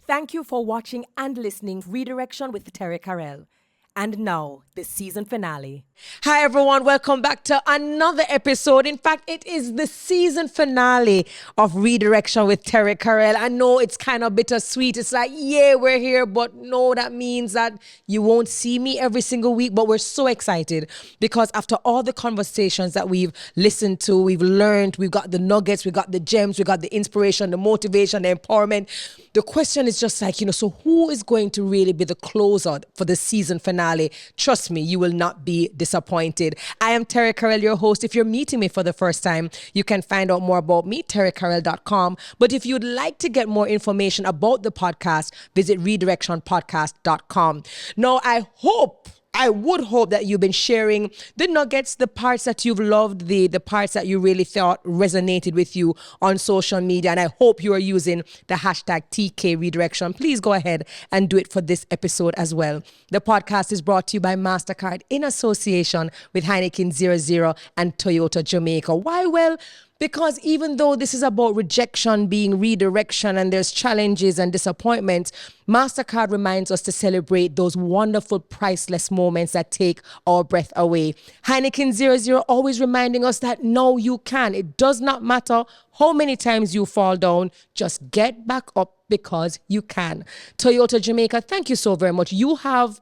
Thank you for watching and listening Redirection with Terri-Karelle. And now, the season finale. Hi everyone, welcome back to another episode. In fact, it is the season finale of Redirection with Terri-Karelle. I know it's kind of bittersweet. It's like, yeah, we're here, but no, that means that you won't see me every single week. But we're so excited because after all the conversations that we've listened to, we've learned, we've got the nuggets, we got the gems, we got the inspiration, the motivation, the empowerment. The question is just like, so who is going to really be the closer for the season finale? Trust me, you will not be disappointed. I am Terri-Karelle, your host. If you're meeting me for the first time, you can find out more about me, Terri-Karelle.com. But if you'd like to get more information about the podcast, visit redirectionpodcast.com. Now, I would hope that you've been sharing the nuggets, the parts that you've loved, the parts that you really thought resonated with you on social media. And I hope you are using the hashtag TK Redirection. Please go ahead and do it for this episode as well. The podcast is brought to you by MasterCard in association with Heineken 00 and Toyota Jamaica. Why? Well, because even though this is about rejection being redirection and there's challenges and disappointments, MasterCard reminds us to celebrate those wonderful, priceless moments that take our breath away. Heineken 00 always reminding us that no, you can. It does not matter how many times you fall down, just get back up because you can. Toyota Jamaica, thank you so very much. You have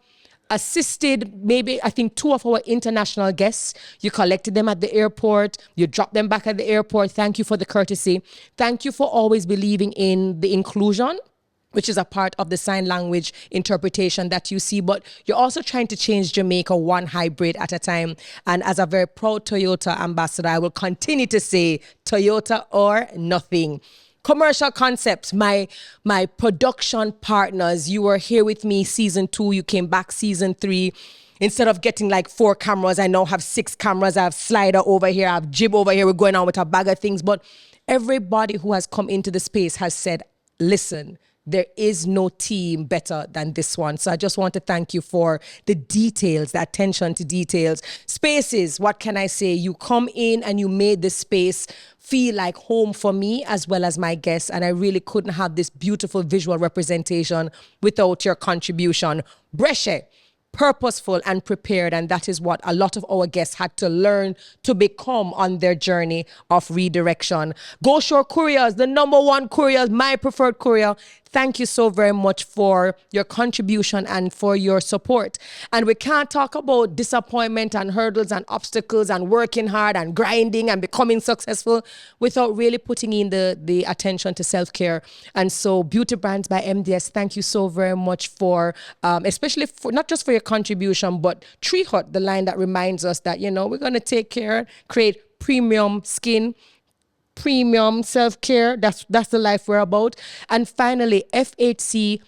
assisted I think 2 of our international guests. You collected them at the airport. You dropped them back at the airport. Thank you for the courtesy. Thank you for always believing in the inclusion, which is a part of the sign language interpretation that you see. But you're also trying to change Jamaica one hybrid at a time. And as a very proud Toyota ambassador, I will continue to say Toyota or nothing. Commercial Concepts, my production partners, you were here with me season 2, you came back season 3. Instead of getting like 4 cameras, I now have 6 cameras. I have Slider over here, I have Jib over here. We're going on with a bag of things. But everybody who has come into the space has said, listen, there is no team better than this one. So I just want to thank you for the details, the attention to details. Spaces, what can I say? You come in and you made this space feel like home for me as well as my guests. And I really couldn't have this beautiful visual representation without your contribution. Bresche, purposeful and prepared, and that is what a lot of our guests had to learn to become on their journey of redirection. Go Shore Couriers, the number 1 courier, my preferred courier. Thank you so very much for your contribution and for your support. And we can't talk about disappointment and hurdles and obstacles and working hard and grinding and becoming successful without really putting in the attention to self-care. And so Beauty Brands by MDS, thank you so very much for, especially for not just for your contribution, but Tree Hut, the line that reminds us that, we're going to take care, create premium skin, premium self-care. That's the life we're about. And finally, FHC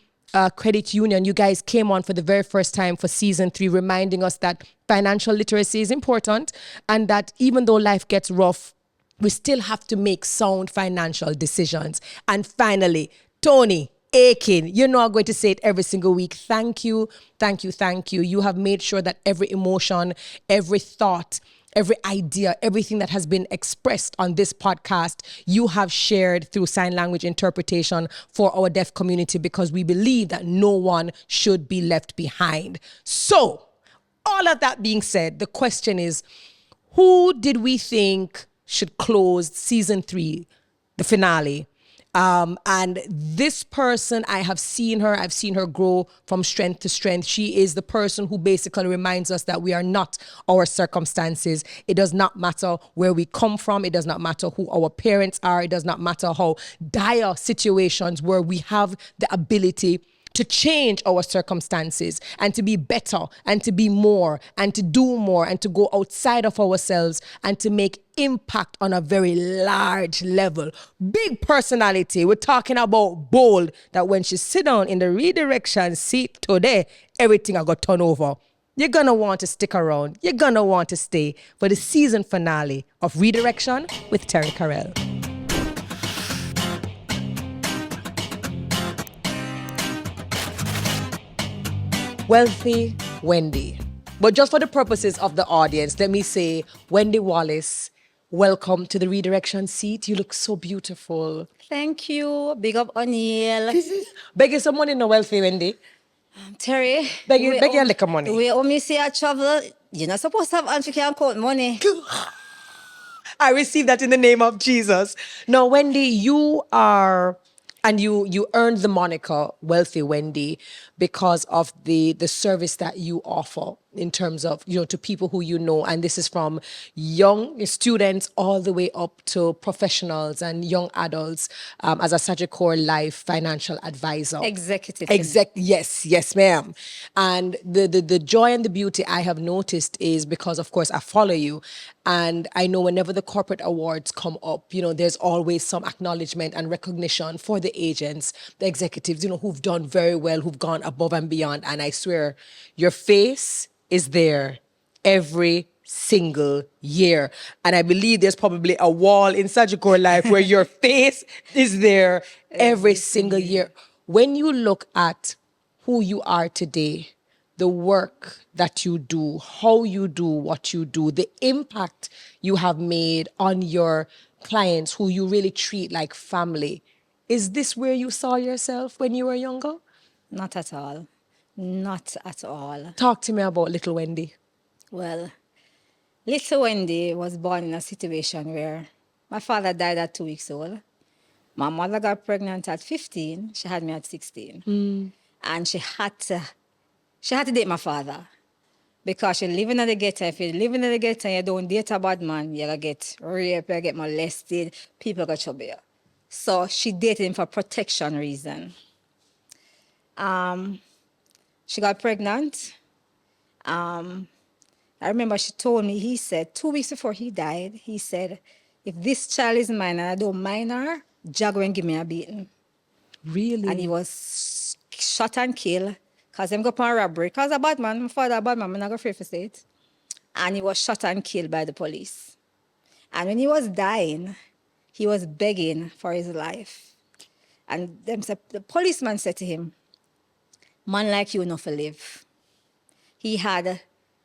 Credit Union, you guys came on for the very first time for season 3, reminding us that financial literacy is important and that even though life gets rough, we still have to make sound financial decisions. And finally, Tony Aiken, I'm going to say it every single week. Thank you, thank you, thank you. You have made sure that every emotion, every thought, every idea, everything that has been expressed on this podcast, you have shared through sign language interpretation for our deaf community because we believe that no one should be left behind. So, all of that being said, the question is, who did we think should close season 3, the finale? And this person, I've seen her grow from strength to strength. She is the person who basically reminds us that we are not our circumstances. It does not matter where we come from. It does not matter who our parents are. It does not matter how dire situations where we have the ability to change our circumstances and to be better and to be more and to do more and to go outside of ourselves and to make impact on a very large level. Big personality. We're talking about bold, that when she sit down in the redirection seat today, everything I got turned over. You're going to want to stick around. You're going to want to stay for the season finale of Redirection with Terri-Karelle. Wealthy Wendy. But just for the purposes of the audience, let me say Wendy Wallace, welcome to the Redirection seat. You look so beautiful. Thank you. Big up O'Neill. Beg you some money no Wealthy Wendy. Terry. Beg you a little money. The way me say I travel, you're not supposed to have answer can count money. I receive that in the name of Jesus. Now, Wendy, you are, and you earned the moniker Wealthy Wendy because of the service that you offer in terms of, to people who you know. And this is from young students all the way up to professionals and young adults as a Sagicor Life financial advisor. Executive. Yes, ma'am. And the joy and the beauty I have noticed is because, of course, I follow you. And I know whenever the corporate awards come up, there's always some acknowledgement and recognition for the agents, the executives, who've done very well, who've gone above and beyond. And I swear, your face is there every single year. And I believe there's probably a wall in Sagicor Life where your face is there every single year. When you look at who you are today, the work that you do, how you do what you do, the impact you have made on your clients who you really treat like family, is this where you saw yourself when you were younger? Not at all. Not at all. Talk to me about little Wendy. Well, little Wendy was born in a situation where my father died at 2 weeks old. My mother got pregnant at 15. She had me at 16. And she had to date my father. Because you're living in the ghetto. If you're living in the ghetto and you don't date a bad man, you're going to get raped, you're going to get molested, people going to trouble you. So she dated him for protection reason. She got pregnant. I remember she told me, he said, 2 weeks before he died, he said, if this child is mine and I don't mind her, Jah go and give me a beating. Really? And he was shot and killed because him go upon robbery. Because a bad man, my father a bad man, I'm not afraid to say it. And he was shot and killed by the police. And when he was dying, he was begging for his life. And the policeman said to him, man like you enough to live.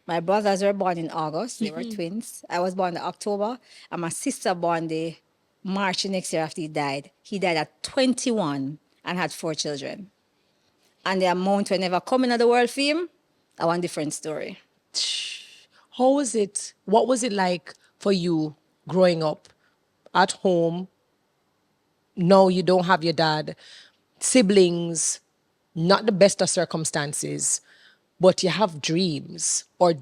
My brothers were born in August, they were twins. I was born in October, and my sister born the March the next year after he died. He died at 21 and had 4 children. And the amount will never come into the world for him, I want a different story. How was it? What was it like for you growing up at home? No, you don't have your dad. Siblings, not the best of circumstances, but you have dreams. Or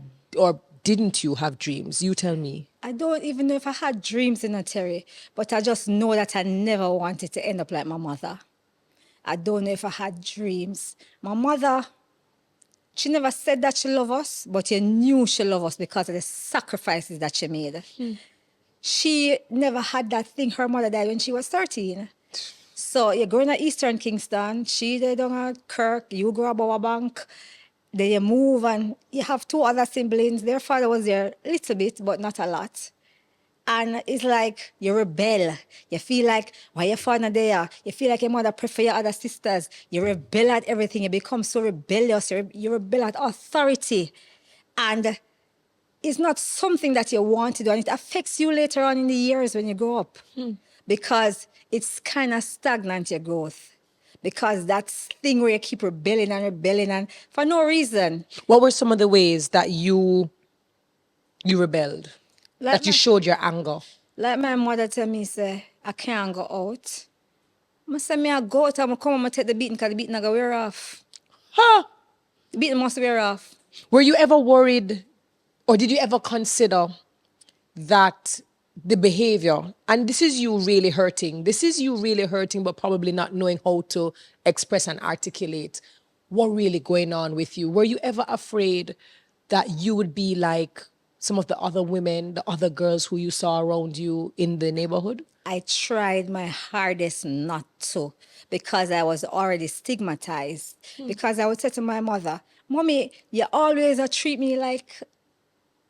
didn't you have dreams? You tell me. I don't even know if I had dreams in a Terry, but I just know that I never wanted to end up like my mother. I don't know if I had dreams. My mother, she never said that she loved us, but you knew she loved us because of the sacrifices that she made. She never had that thing. Her mother died when she was 13. So you're going to Eastern Kingston, she died down at Kirk, you grow up our bank, then you move and you have 2 other siblings. Their father was there a little bit, but not a lot. And it's like you rebel. You feel like, why your father there? You feel like your mother prefer your other sisters. You rebel at everything. You become so rebellious. You rebel at authority. And it's not something that you want to do. And it affects you later on in the years when you grow up. Because it's kind of stagnant, your growth. Because that thing where you keep rebelling and for no reason. What were some of the ways that you rebelled? That you showed your anger? Like my mother tell me, say, I can't go out. I say, I go out, I'm come and take the beating because the beating I go wear off. Huh? The beating must wear off. Were you ever worried, or did you ever consider that the behavior, and this is you really hurting, but probably not knowing how to express and articulate what really going on with you? Were you ever afraid that you would be like some of the other women, the other girls who you saw around you in the neighborhood? I tried my hardest not to because I was already stigmatized. Because I would say to my mother, Mommy, you always treat me like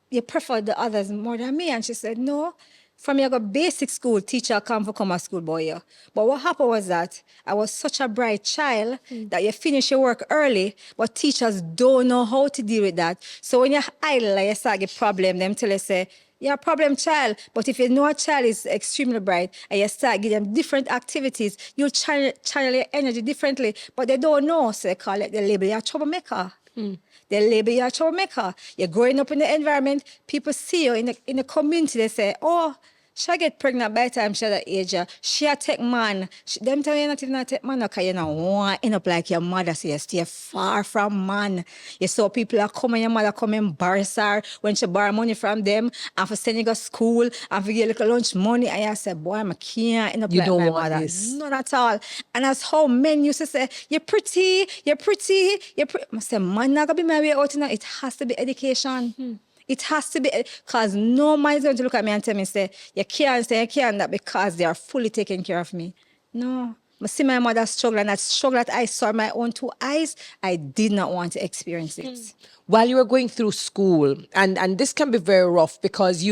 you prefer the others more than me. And she said, no. From your basic school, teacher come for come a school boy. Yeah. But what happened was that I was such a bright child that you finish your work early, but teachers don't know how to deal with that. So when you're idle, you start get problem, them tell you say, You're a problem child. But if you know a child is extremely bright and you start giving them different activities, you'll channel your energy differently. But they don't know, so they call it the label you're a troublemaker. They label you a troublemaker. You're growing up in the environment, people see you in the community, they say, oh, she get pregnant by the time she at that age. She a take man. Them tell you not even take man because you don't want to end up like your mother. So you stay far from man. You saw people are coming, your mother come embarrass her when she borrow money from them and for sending you to school and for give a little lunch money. And you say, boy, I can't end up You like don't my want mother. this. Not at all. And that's how men used to say, you're pretty, you're pretty, you're pretty. I say, man, not gonna be my way out now. It has to be education. It has to be, because no man is going to look at me and tell me, say, you can't say you can't that because they are fully taking care of me. No. I see my mother struggle, and that struggle that I saw in my own two eyes, I did not want to experience it. While you were going through school, and this can be very rough because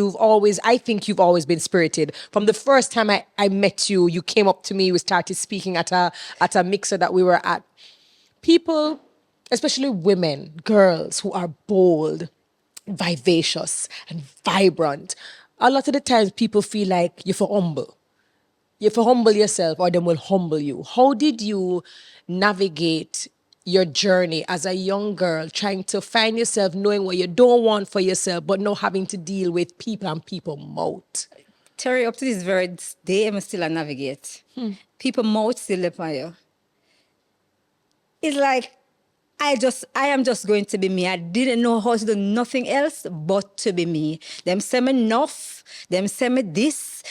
I think you've always been spirited. From the first time I met you, you came up to me, we started speaking at a mixer that we were at. People, especially women, girls who are bold, vivacious and vibrant, a lot of the times people feel like you're for humble. You have to humble yourself or them will humble you. How did you navigate your journey as a young girl, trying to find yourself, knowing what you don't want for yourself, but not having to deal with people and people mouth? Terry, up to this very day, I'm still a navigate. People mouth still live on you. It's like, I am just going to be me. I didn't know how to do nothing else but to be me. Them say me enough. Them say me this.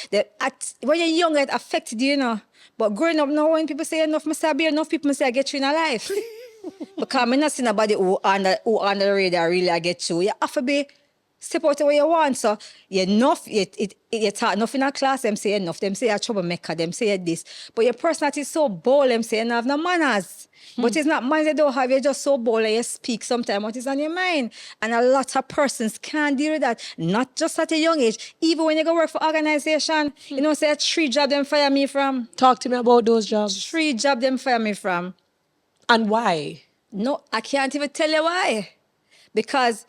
When you're young, it affected you, you know. But growing up now, when people say enough, I say I be enough, people say I get you in a life. Because I'm not seeing nobody who on the radar really I get you. You have to be step out the way you want. So you enough, you talk enough in a class, them say enough. Them say you're a troublemaker, them say you're this. But your personality is so bold, them say you don't have no manners. But it's not manners you don't have, you're just so bold and you speak sometimes what is on your mind. And a lot of persons can't deal with that. Not just at a young age. Even when you go work for organization, you know, say 3 jobs them fire me from. Talk to me about those jobs. 3 jobs them fire me from. And why? No, I can't even tell you why. Because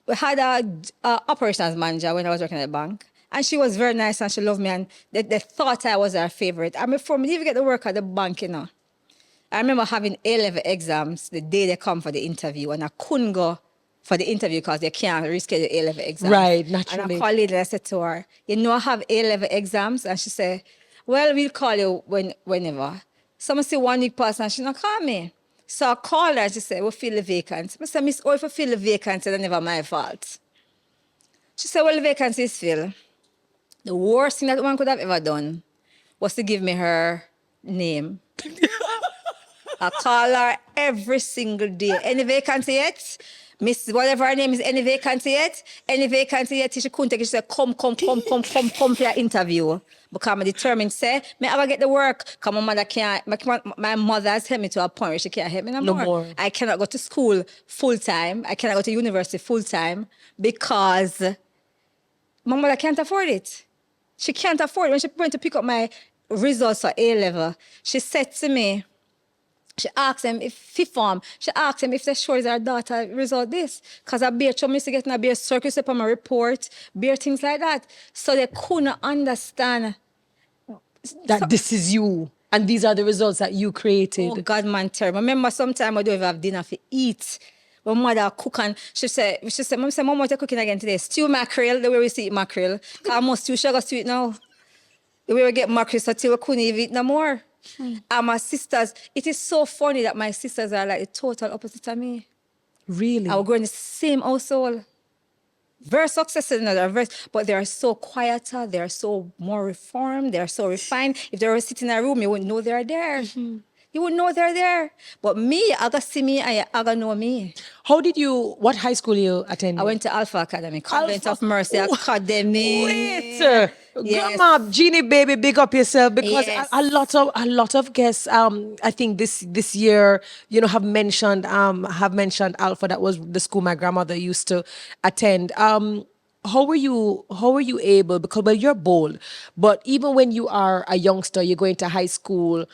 we had a operations manager when I was working at the bank. And she was very nice and she loved me. And they thought I was her favorite. And before me even get to work at the bank, you know, I remember having A-level exams the day they come for the interview. And I couldn't go for the interview because they can't reschedule A-level exams. Right, naturally. And I called lady and I said to her, you know, I have A-level exams. And she said, well, we'll call you whenever. Someone say 1 week pass and she not call me. So I called her and she said, we'll fill the vacancy. I said, Miss, if I fill the vacancy, that's never my fault. She said, well, the vacancy is filled. The worst thing that one could have ever done was to give me her name. I call her every single day. Any vacancy yet? Miss, whatever her name is, any vacancy yet? Any vacancy yet? She couldn't take it. She said, come for your interview. Because I'm determined, say, may I ever get the work? Because my mother can't, my mother has helped me to a point where she can't help me no more. I cannot go to school full time. I cannot go to university full time because my mother can't afford it. She can't afford it. When she went to pick up my results for A-level, she said to me, she asked him if fifth form. She asked him if they sure is our daughter result this. Because I bear chum used to get a bear circus up on my report, bear things like that. So they couldn't understand that this is you. And these are the results that you created. Oh God, man, terrible. Remember sometime I don't even have dinner to eat. My mother cook and she said, Mom said, Mom, what you cooking again today? Stew mackerel, the way we see mackerel. Because I must stew sugar to it now. The way we get mackerel, so till we couldn't even eat no more. And my sisters, it is so funny that my sisters are like the total opposite of me. Really? I would grow in the same household. Very successful in other, but they are so quieter, they are so more reformed, they are so refined. If they were sitting in a room, you wouldn't know they're there. You wouldn't know they're there. But me, I got see me and I got know me. What high school you attended? I went to Alpha Academy, Convent of Mercy Academy. Wait, Yes. Grandma, Jeannie, baby, big up yourself because Yes. a lot of guests, I think this year, you know, have mentioned Alpha. That was the school my grandmother used to attend. How were you able? Because well, you're bold, but even when you are a youngster, you're going to high school.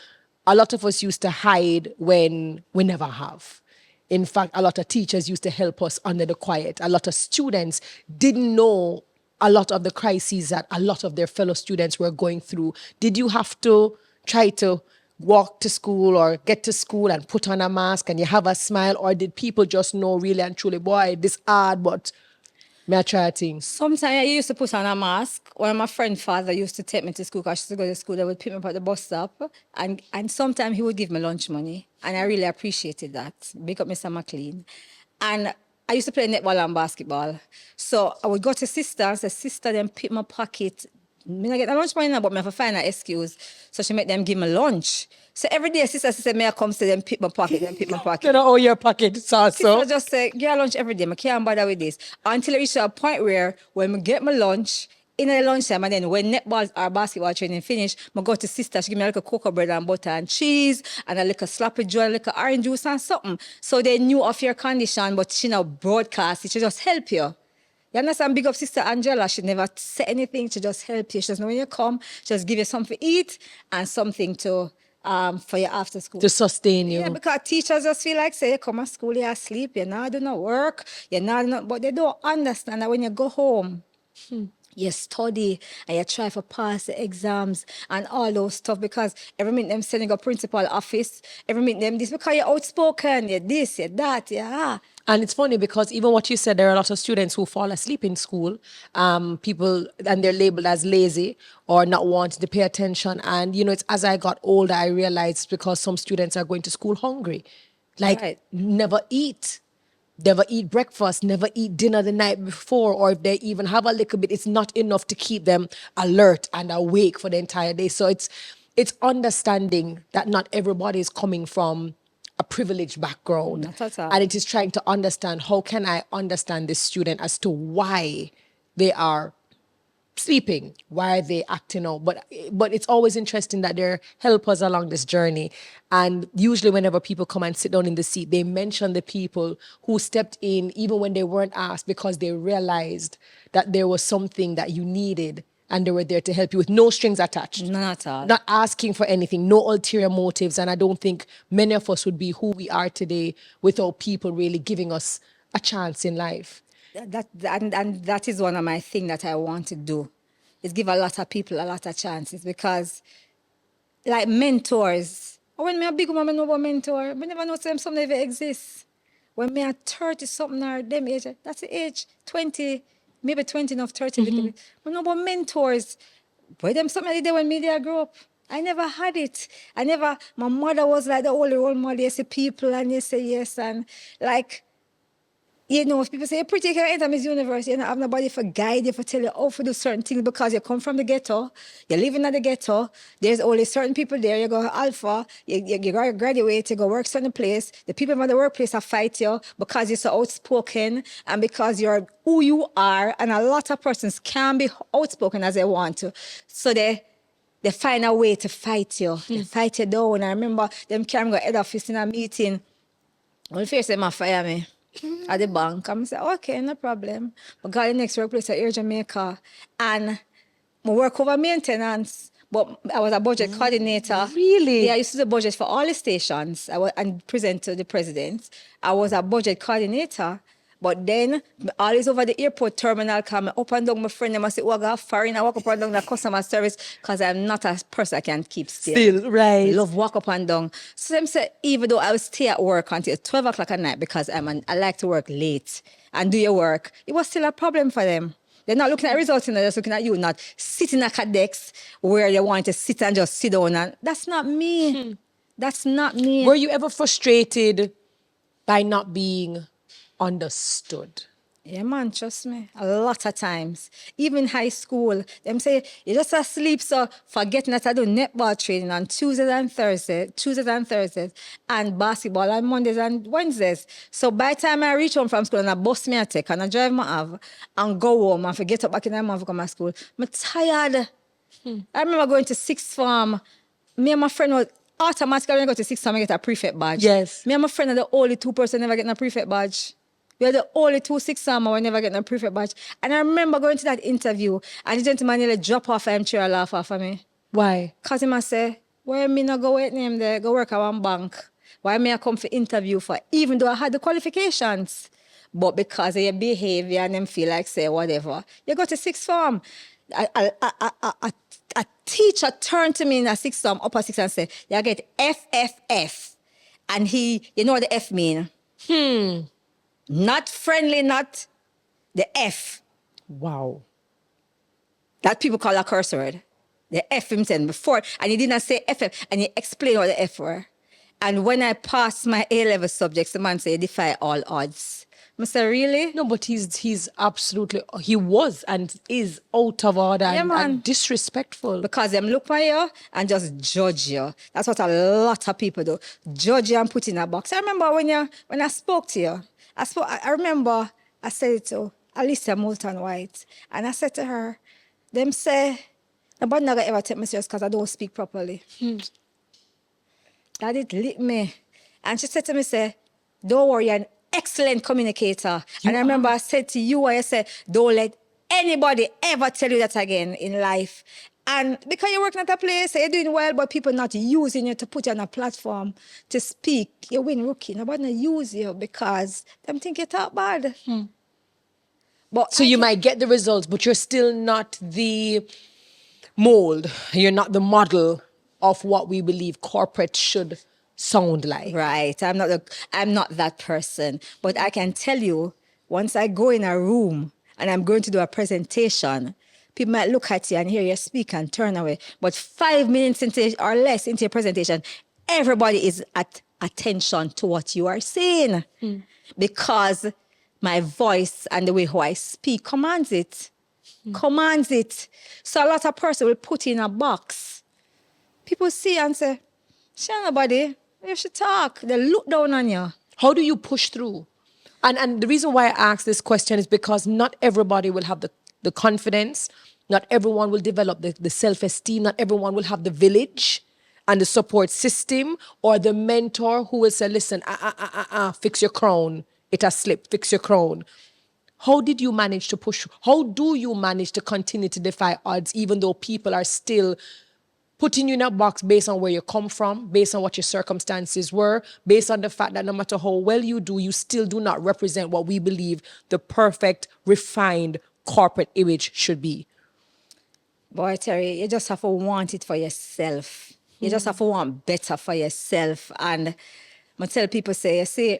A lot of us used to hide when we never have. In fact, a lot of teachers used to help us under the quiet. A lot of students didn't know a lot of the crises that a lot of their fellow students were going through. Did you have to try to walk to school or get to school and put on a mask and you have a smile, or did people just know really and truly, boy, this hard, but may I try things? Sometimes I used to put on a mask. One of my friend's father used to take me to school because she used to go to school. They would pick me up at the bus stop. And sometimes he would give me lunch money. And I really appreciated that. Big up Mr. McLean. And I used to play netball and basketball. So I would go to sister and say, sister, then pick my pocket. Me not get the lunch money now, but me have to find an excuse. So she make them give me lunch. So every day, sister said, may I come to them pick my pocket, then pick my pocket. You know, oh, your pocket, so. Sister just say, get lunch every day. I can't bother with this. Until I reach to a point where when I get my lunch, in the lunchtime, and then when netball or basketball training finish, I go to sister, she give me a little cocoa bread and butter and cheese, and a little sloppy joe, a little orange juice and something. So they knew of your condition, but she now broadcast it. She just help you. You understand? Big up Sister Angela. She never say anything. She just help you. She just know when you come, she just give you something to eat and something to for your after school. To sustain you. Yeah, because teachers just feel like, say, you come to school, you're asleep, you're not doing no work, but they don't understand that when you go home, you study and you try for pass the exams and all those stuff, because every minute them sending a principal office, every minute them this, because you're outspoken, you're this, you're that, yeah. And it's funny because even what you said, there are a lot of students who fall asleep in school, people, and they're labeled as lazy or not wanting to pay attention. And, you know, it's as I got older, I realized because some students are going to school hungry, like Right. never eat breakfast, never eat dinner the night before, or if they even have a little bit, it's not enough to keep them alert and awake for the entire day. So it's understanding that not everybody is coming from a privileged background. Not at all. And it is trying to understand, how can I understand this student as to why they are sleeping, why are they acting out? But it's always interesting that they're helpers along this journey. And usually whenever people come and sit down in the seat, they mention the people who stepped in even when they weren't asked, because they realized that there was something that you needed and they were there to help you with no strings attached. None at all. Not asking for anything, no ulterior motives. And I don't think many of us would be who we are today without people really giving us a chance in life. And that is one of my things that I want to do, is give a lot of people a lot of chances, because like mentors, when me a big woman, I know about mentor, I never know some never exist. When me a 30 something or them age, that's the age, 20, maybe 20 enough, 30 little bit. I know about mentors. Boy, them something I did when media grew up. I never had it. My mother was like the only role model. You see people and you say yes, and like, you know, if people say, you're pretty, you can enter Miss Universe, you don't have nobody for guide you, for tell you how to do certain things, because you come from the ghetto, you're living at the ghetto, there's only certain people there, you go alpha, you graduate, you go work certain place, the people in the workplace will fight you because you're so outspoken and because you're who you are, and a lot of persons can be outspoken as they want to. So they find a way to fight you, they fight you down. I remember them carrying go head office in a meeting, well, first they might fire me at the bank. I'm say, okay, no problem. But got the next workplace at Air Jamaica, and I work over maintenance, but I was a budget coordinator. Really? Yeah, I used to do budget for all the stations and present to the president. I was a budget coordinator. But then, always over the airport terminal, come up and down my friend, and I say, oh, I got foreign, I walk up and down the customer service, because I'm not a person I can keep still. Right. I love walk up and down. So them say, even though I will stay at work until 12 o'clock at night, because I like to work late and do your work, it was still a problem for them. They're not looking at results, they're just looking at you, not sitting at a desk where you want to sit and just sit down. And that's not me. That's not me. Were you ever frustrated by not being understood? Yeah, man, trust me. A lot of times. Even high school, them say, you're just asleep, so forgetting that I do netball training on Tuesdays and Thursdays, and basketball on Mondays and Wednesdays. So by the time I reach home from school and I bus me a take and I drive my have and go home and forget up back in the morning to come to school, I'm tired. I remember going to sixth form. Me and my friend was automatically when I go to sixth form, I get a prefect badge. Yes. Me and my friend are the only two person never getting a prefect badge. We are the only 2 sixth former who never get a prefect badge. And I remember going to that interview and the gentleman nearly drop off him chair and laugh off of me. Why? Because he must say, why me not go with him there, go work at one bank? Why me I come for interview for, even though I had the qualifications? But because of your behavior and them feel like say whatever, you go to sixth form. A teacher turned to me in a sixth form, upper sixth, and said, you get FFF. And you know what the F mean? Not friendly, not the F. Wow. That people call a curse word. The F himself before, and he didn't say FF, and he explained what the F were. And when I passed my A-level subjects, the man said, defy all odds. I said, really? No, but he's absolutely, he was and is out of order and disrespectful. Because them look at you and just judge you. That's what a lot of people do. Judge you and put in a box. I remember when I spoke to you, I remember I said it to Alicia Moulton White, and I said to her, them say, nobody never ever take me serious because I don't speak properly. That it lit me. And she said to me, say, don't worry, you're an excellent communicator. And I remember I said to you, I said, don't let anybody ever tell you that again in life. And because you're working at a place, you're doing well, but people not using you to put you on a platform to speak, you win rookie. Nobody not use you because them think you talk bad. But so you might get the results, but you're still not the mold. You're not the model of what we believe corporate should sound like. Right. I'm not that person. But I can tell you, once I go in a room and I'm going to do a presentation, people might look at you and hear you speak and turn away. But 5 minutes or less into your presentation, everybody is at attention to what you are saying. Because my voice and the way how I speak commands it. Commands it. So a lot of person will put in a box. People see and say, she ain't nobody. You should talk. They look down on you. How do you push through? And the reason why I ask this question is because not everybody will have the confidence. Not everyone will develop the self-esteem. Not everyone will have the village and the support system or the mentor who will say, listen, fix your crown. It has slipped. Fix your crown. How did you manage to push? How do you manage to continue to defy odds even though people are still putting you in a box based on where you come from, based on what your circumstances were, based on the fact that no matter how well you do, you still do not represent what we believe the perfect, refined corporate image should be? Boy, Terry, you just have to want it for yourself. You just have to want better for yourself. And I tell people, say, you see,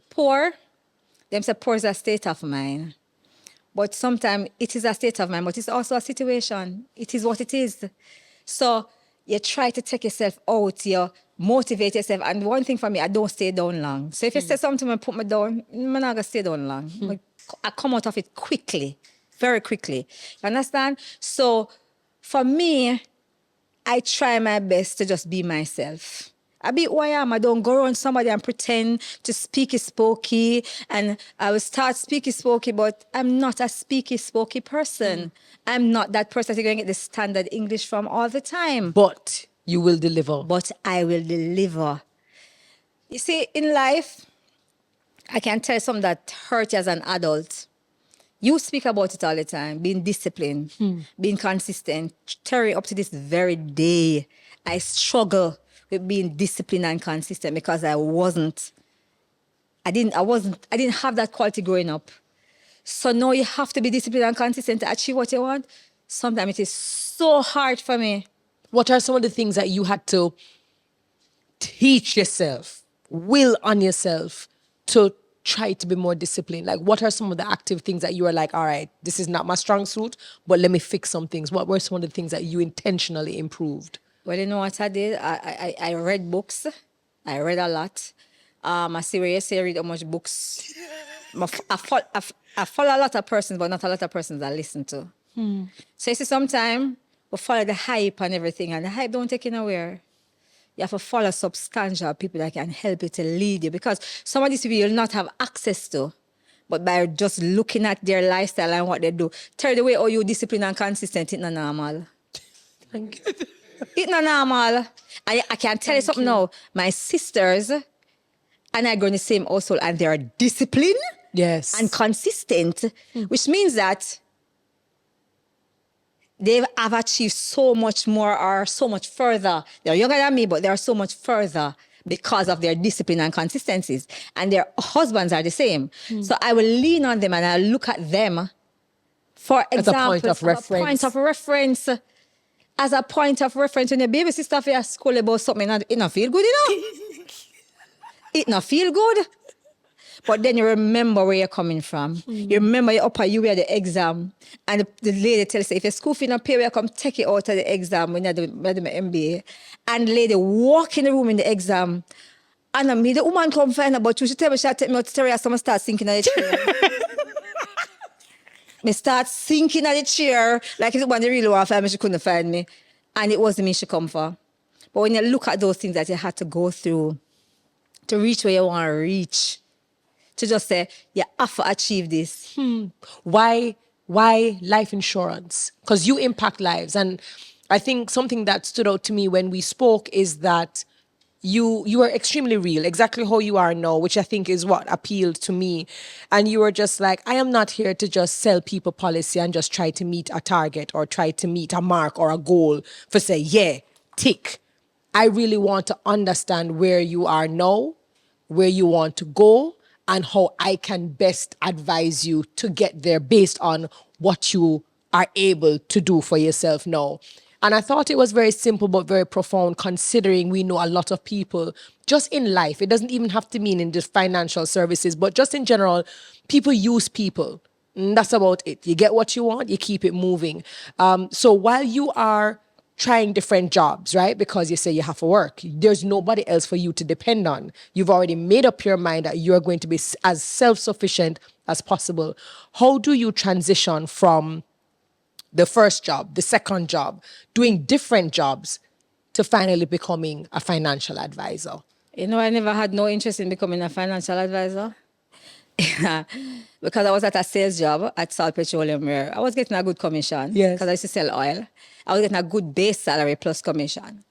poor, them say poor is a state of mind. But sometimes it is a state of mind, but it's also a situation. It is what it is. So you try to take yourself out, you motivate yourself. And one thing for me, I don't stay down long. So if you say something to me and put me down, I'm not going to stay down long. I come out of it quickly, very quickly. You understand? So for me, I try my best to just be myself. I be who I am. I don't go around somebody and pretend to speaky spokey. And I will start speaky spokey, but I'm not a speaky spokey person. I'm not that person that you're going to get the standard English from all the time. But you will deliver. But I will deliver. You see, in life, I can tell you something that hurt you as an adult. You speak about it all the time, being disciplined, being consistent. Terry, up to this very day, I struggle with being disciplined and consistent because I didn't have that quality growing up. So now you have to be disciplined and consistent to achieve what you want. Sometimes it is so hard for me. What are some of the things that you had to teach yourself, will on yourself to try to be more disciplined? Like, what are some of the active things that you are like, all right, this is not my strong suit, but let me fix some things? What were some of the things that you intentionally improved? Well, you know what I did? I read books. I read a lot. I seriously read how much books. I follow a lot of persons, but not a lot of persons I listen to. So you see, sometimes we follow the hype and everything, and the hype don't take you nowhere. You have to follow substantial people that can help you to lead you, because some of these people you'll not have access to. But by just looking at their lifestyle and what they do, tell the way how you disciplined and consistent, it's not normal. Thank you. It's not normal. I can tell you something now. My sisters and I grow in the same household, and they are disciplined and consistent, which means that they have achieved so much more or so much further. They're younger than me, but they are so much further because of their discipline and consistencies. And their husbands are the same. So I will lean on them and I look at them, for example, as a point of reference. As a point of reference, when your baby sister for your school about something, it not feel good, you know? It not feel good. But then you remember where you're coming from. You remember you're up at you at the exam, and the lady tells you, if your school fee not pay, you come take it out of the exam when you're doing my MBA. And the lady walk in the room in the exam, and the woman come find about you. She tell me, she take me out to Terri, so I start sinking at the chair. Me start sinking at the chair, like it's one the real one find me, she couldn't find me. And it wasn't me she come for. But when you look at those things that you had to go through to reach where you want to reach, to just say, you have to achieve this. Why life insurance? Because you impact lives. And I think something that stood out to me when we spoke is that you are extremely real, exactly how you are now, which I think is what appealed to me. And you were just like, I am not here to just sell people policy and just try to meet a target or try to meet a mark or a goal for say, yeah, tick. I really want to understand where you are now, where you want to go, and how I can best advise you to get there based on what you are able to do for yourself now. And I thought it was very simple but very profound, considering we know a lot of people just in life. It doesn't even have to mean in the financial services, but just in general, people use people. And that's about it. You get what you want, you keep it moving. So while you are trying different jobs, right? Because you say you have to work. There's nobody else for you to depend on. You've already made up your mind that you're going to be as self-sufficient as possible. How do you transition from the first job, the second job, doing different jobs to finally becoming a financial advisor? You know, I never had no interest in becoming a financial advisor. Because I was at a sales job at Salt Petroleum where I was getting a good commission. Yes. Because I used to sell oil. I was getting a good base salary plus commission.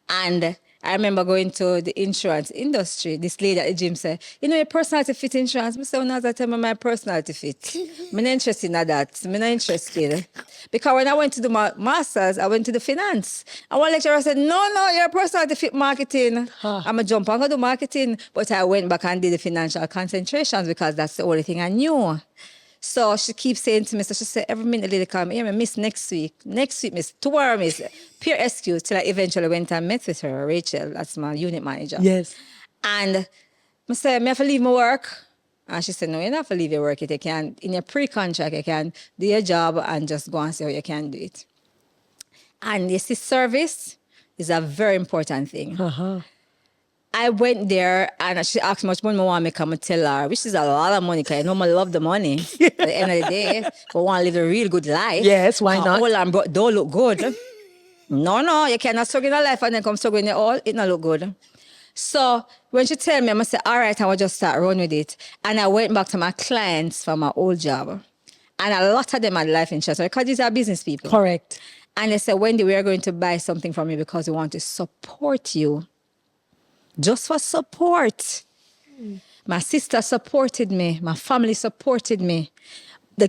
And I remember going to the insurance industry. This lady at the gym said, you know, your personality fit insurance. I said, when I tell me my personality fit. I'm not interested in that. I'm not interested. Because when I went to do my master's, I went to the finance. And one lecturer said, no, your personality fit marketing. I'm a jump on to do marketing. But I went back and did the financial concentrations because that's the only thing I knew. So she keeps saying to me, so she said, every minute the lady come here, miss next week, miss tomorrow, miss pure excuse, till I eventually went and met with her, Rachel, that's my unit manager. Yes. And I said, I have to leave my work. And she said, no, you don't have to leave your work. You can, in your pre-contract, you can do your job and just go and see how you can do it. And you see, service is a very important thing. I went there and she asked me how much money I want to make. I'm going to tell her, which is a lot of money because I know I love the money. At the end of the day, but want to live a real good life. Yes, why not? All and don't look good. No, you cannot struggle in a life and then come struggle in your all. It not look good. So when she tell me, I'm going to say, all right, I will just start run with it. And I went back to my clients from my old job. And a lot of them had life insurance because these are business people. Correct. And they said, Wendy, we are going to buy something from you because we want to support you. Just for support. My sister supported me. My family supported me.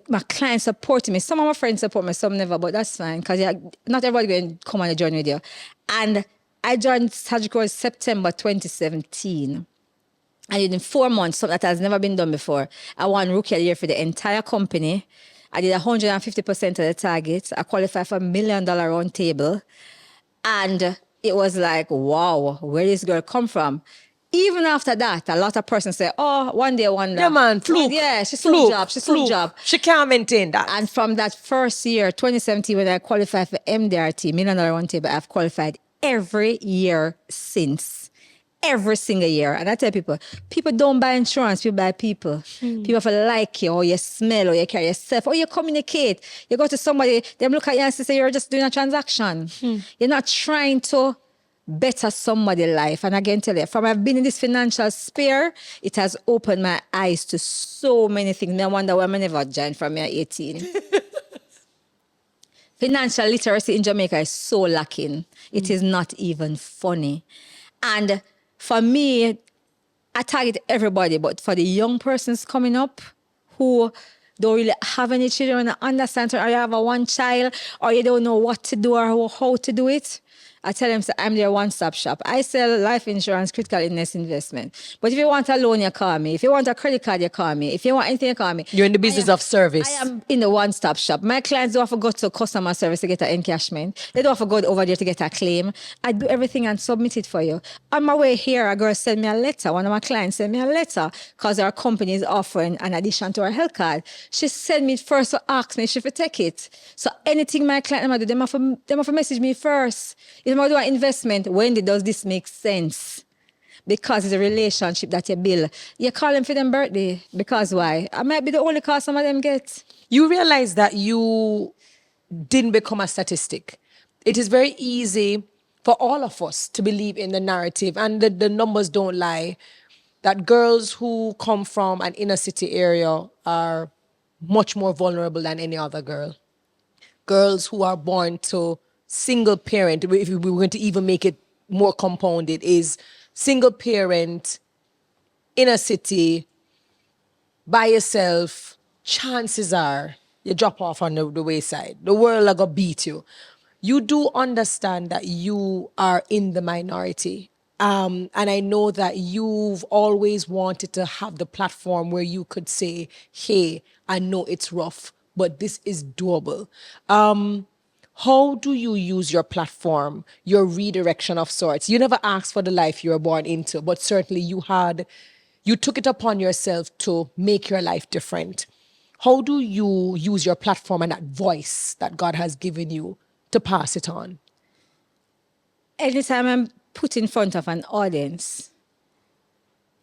My clients supported me. Some of my friends support me, some never, but that's fine because not everybody going to come on a journey with you. And I joined Sagicor September 2017. I did in 4 months, something that has never been done before. I won Rookie of the Year for the entire company. I did 150% of the targets. I qualified for $1 million round table. And it was like, wow, where did this girl come from? Even after that, a lot of persons say, oh, one day, wonder. Yeah, man, fluke. Yeah, she's full job. She's full job. She can't maintain that. And from that first year, 2017, when I qualified for MDRT, $1 million round table, I've qualified every year since. Every single year. And I tell people don't buy insurance, people buy people. People have to like you, or you smell, or you carry yourself, or you communicate. You go to somebody, them look at you and say, you're just doing a transaction. You're not trying to better somebody's life. And again, tell you, from I've been in this financial sphere, it has opened my eyes to so many things. I wonder why I never joined from year 18. Financial literacy in Jamaica is so lacking. It is not even funny. And for me, I target everybody, but for the young persons coming up who don't really have any children, understand, or you have one child, or you don't know what to do or how to do it, I tell them, so I'm their one-stop shop. I sell life insurance, critical illness investment. But if you want a loan, you call me. If you want a credit card, you call me. If you want anything, you call me. You're in the business of service. I am in the one-stop shop. My clients don't have to go to customer service to get an encashment. They don't have to go over there to get a claim. I do everything and submit it for you. On my way here, a girl sent me a letter. One of my clients sent me a letter because our company is offering an addition to our health card. She sent me first to ask me if she would take it. So anything my client do, they have to message me first. If I do an investment, Wendy, does this make sense? Because it's a relationship that you build. You call them for their birthday. Because why? I might be the only call some of them get. You realize that you didn't become a statistic. It is very easy for all of us to believe in the narrative, and the numbers don't lie, that girls who come from an inner city area are much more vulnerable than any other girl. Girls who are born to single parent, if we were going to even make it more compounded, is single parent, inner city, by yourself, chances are you drop off on the wayside. The world are going to beat you. You do understand that you are in the minority. And I know that you've always wanted to have the platform where you could say, hey, I know it's rough, but this is doable. How do you use your platform, your redirection of sorts? You never asked for the life you were born into, but certainly you took it upon yourself to make your life different. How do you use your platform and that voice that God has given you to pass it on? Anytime I'm put in front of an audience,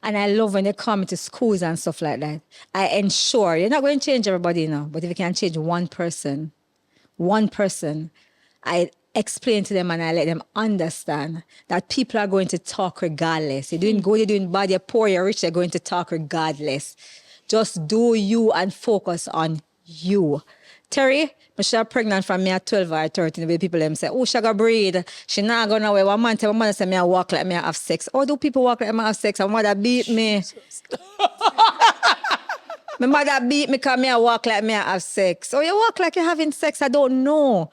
and I love when they come to schools and stuff like that, I ensure, you're not going to change everybody, you know, but if you can change one person, I explain to them and I let them understand that people are going to talk regardless. You're doing good, you're doing bad, you're poor, you're rich, they're going to talk regardless. Just do you and focus on you. Terry, she was pregnant from me at 12 or 13. The people them say, oh, she got breed. She not going away. One man tell my mother say me I walk like me I have sex. How do people walk like me I have sex? My mother beat me. My mother beat me because me I walk like me I have sex. Oh, you walk like you're having sex? I don't know.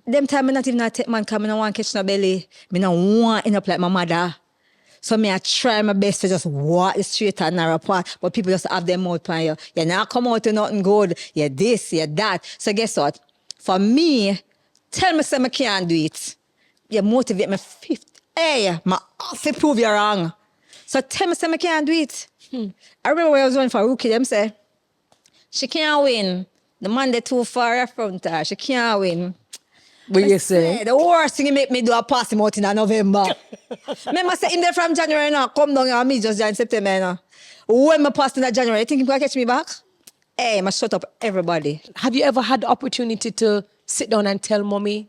Them time I not even take man because I don't want to catch no belly. I don't want to end up like my mother. So me I try my best to just walk the straight and narrow path, but people just have their mouth on you. You not come out to nothing good. You're this, you're that. So guess what? For me, tell me say I can't do it. You motivate me fifth. Hey, I have to prove you wrong. So tell me say I can't do it. I remember when I was running for rookie, them say, she can't win. The man they too far from her. She can't win. What you say? The worst thing you make me do a pass him out in November. Remember say him there from January now, come down here and me just join September now. When I pass in January, you think him gonna catch me back? Hey, I shut up everybody. Have you ever had the opportunity to sit down and tell mommy,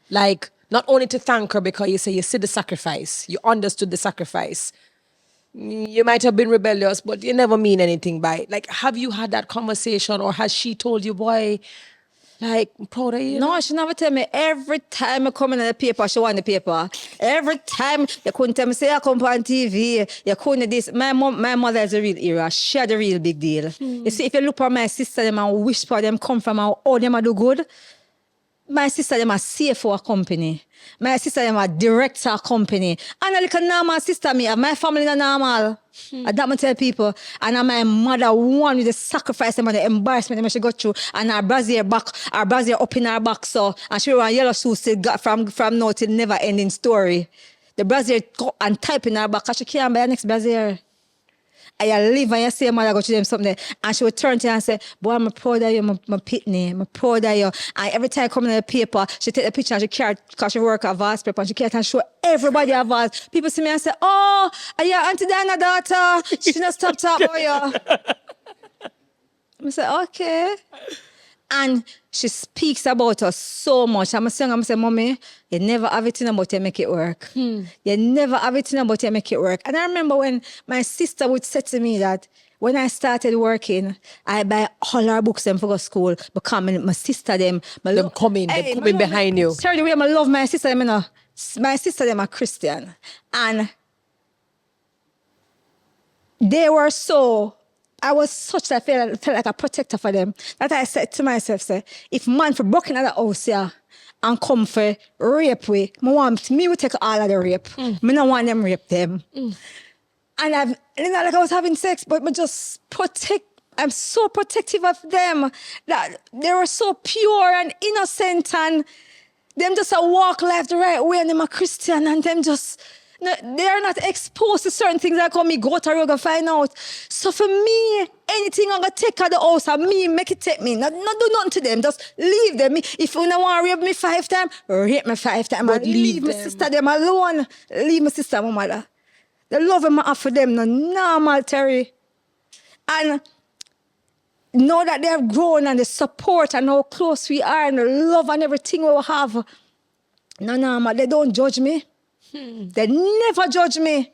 like, not only to thank her because you say you see the sacrifice, you understood the sacrifice. You might have been rebellious, but you never mean anything by it. Like, have you had that conversation, or has she told you, boy, like, I'm proud of you? No, she never tell me. Every time I come in the paper, she want the paper. Every time you couldn't tell me, say I come on TV, you couldn't this. My mother is a real hero. She had a real big deal. You see, if you look for my sister, them and whisper them come from how all them do good. My sister, them are CFO a company. My sister, them are director a company. And I look at normal sister, me, my family not normal. I don't tell people. And my mother one with the sacrifice and the embarrassment that she got through. And her brazier up in her back. So, and she wear a yellow suit still got from now till never ending story. The brazier cut and type in her back because she can't buy the next brazier. I live and you say mother go to them something and she would turn to you and say, boy, I'm proud of you, my pitney, I'm proud of you. And every time I come in the paper, she take the picture and she carry because she work at Vast Prep and she carry it and show everybody at Vast. People see me and say, oh, are you Auntie Diana's daughter? She not stop talking about you. I say, okay. And she speaks about us so much. I'm saying, mommy, you never have it in about you make it work. You never have it in about you make it work. And I remember when my sister would say to me that when I started working, I buy all our books them for go school because my sister them. Them coming behind you. Sorry, the way I love my sister them, you know. My sister them are Christian. And they were so... I was such that I felt like a protector for them that I said to myself, say, if man for broken out of the house, yeah, and come for rape we. Me will take all of the rape. Me not want them rape them. And it's not like I was having sex, but me just I'm so protective of them that they were so pure and innocent and them just walk life the right way and them a Christian and them just, they are not exposed to certain things like how me go to road and find out. So for me, anything I'm going to take out the house and me make it take me. Not do nothing to them. Just leave them. If you don't want to rape me 5 times, rape me 5 times. But leave my sister them alone. Leave my sister and my mother. The love I have for them, no normal, Terry. And know that they have grown and the support and how close we are and the love and everything we have. No, they don't judge me. They never judge me.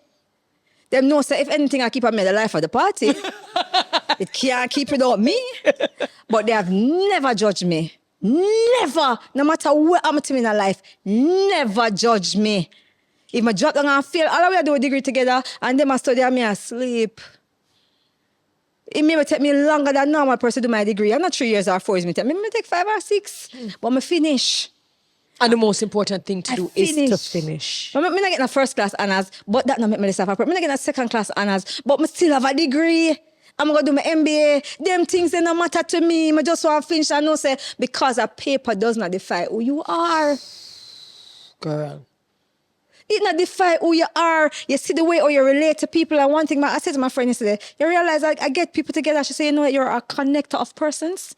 Them know say if anything I keep on me the life of the party. It can't keep without me. But they have never judged me. Never. No matter what I'm to me in life, never judge me. If I drop down and fail, all I do a degree together and them I study and me asleep. It may take me longer than normal person to do my degree. I'm not 3 years or 4 years. It may take 5 or 6. But I finish. And the most important thing to do is to finish. I'm not getting a first class honors, but that not make me less of a person. I'm not getting a second class honors, but I still have a degree. I'm going to do my MBA. Them things they don't matter to me. I just want to finish and know say, because a paper does not define who you are. Girl. It not define who you are. You see the way how you relate to people. And one thing I said to my friend yesterday, you realize I get people together. She said, you know what, you're a connector of persons.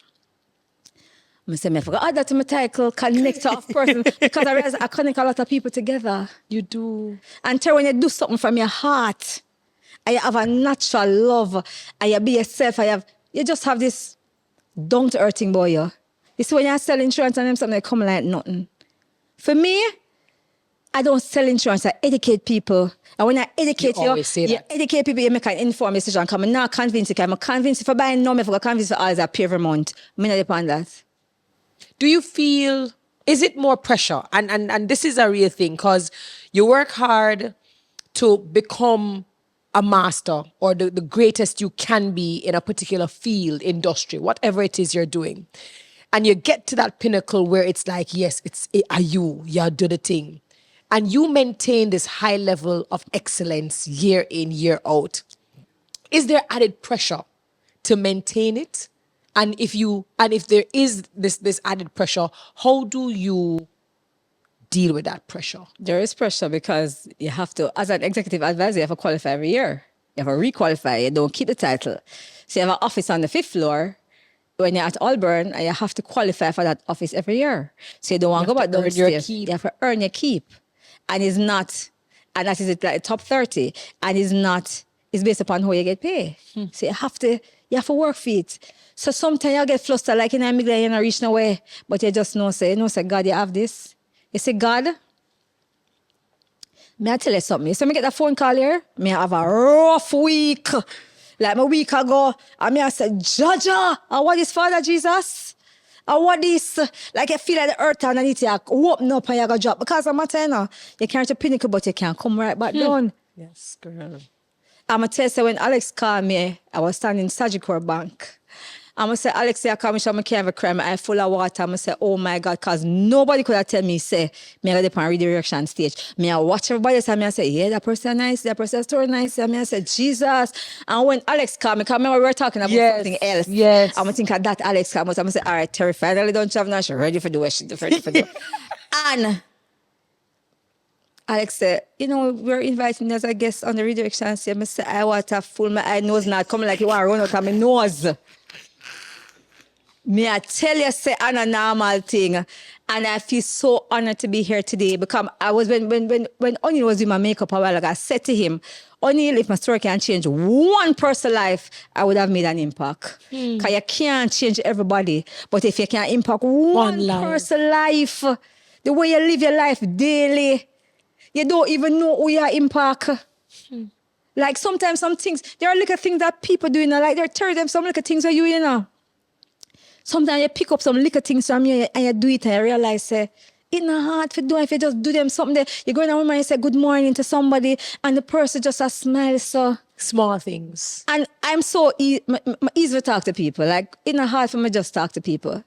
I said, I forgot add that to my title, connector of persons, because I realize I connect a lot of people together. You do. And Terry, when you do something from your heart, and you have a natural love, and you be yourself, you just have this down-to-earth thing boy. You see, when you sell insurance and them something, they come like nothing. For me, I don't sell insurance, I educate people. And when I educate you educate people, you make an informed decision. I'm not convinced you. I'm convinced for buying no, I'm convinced for all is a pay every month. I'm not depend on that. Do you feel, is it more pressure? And this is a real thing because you work hard to become a master or the greatest you can be in a particular field, industry, whatever it is you're doing. And you get to that pinnacle where it's like, yes, you do the thing. And you maintain this high level of excellence year in, year out. Is there added pressure to maintain it? And if there is this added pressure, how do you deal with that pressure? There is pressure because you have to, as an executive advisor, you have to qualify every year. You have to requalify, you don't keep the title. So you have an office on the 5th floor when you're at Auburn, and you have to qualify for that office every year. So you don't want to go back downstairs. You have to earn your keep. And it's not, and that is like top 30, and it's based upon how you get paid. So you have to work for it. So sometimes you get flustered, like in a middle, you're not reaching away, but you just say, God, you have this. You say, God, may I tell you something? So I get a phone call here, may I have a rough week. Like a week ago, and I said, Jaja, what is Father Jesus? What is, like you feel like the earth underneath you open up and you go drop. Because I'm telling you, you can't reach a pinnacle, but you can't come right back down. Yes, girl. I'm going to tell you, when Alex called me, I was standing in Sagicor Bank. I'm going to say, Alex, you come, I can't have a crime. I'm full of water. I'm going to say, oh my God, because nobody could have tell me, say, me I got on redirection stage. Me I watch everybody, so I say, yeah, that person nice, that person story nice. And I say, Jesus. And when Alex called me, because remember we were talking about something else. Yes. I'm going to think of that Alex called me. I'm going to say, all right, Terry, finally don't you have now. She's ready for the way. She's ready for the And Alex said, we're inviting you as a guest on the redirection stage. I say, I want to fool my eye nose not coming like you want to run out of my nose. Me, I tell you, say, on a normal thing. And I feel so honored to be here today because I was, when O'Neill was doing my makeup a while ago, I said to him, O'Neill, if my story can change one person's life, I would have made an impact. Because you can't change everybody. But if you can impact one person's life, the way you live your life daily, you don't even know who you impact. Like sometimes some things, there are little things that people do, like they're telling them some little things that you. Sometimes you pick up some little things from you and you do it and you realize, it's not hard to do if you just do them something. You go in a room and you say good morning to somebody and the person just a smile. So small things. And I'm so easy to talk to people. Like, it's not hard for me just talk to people.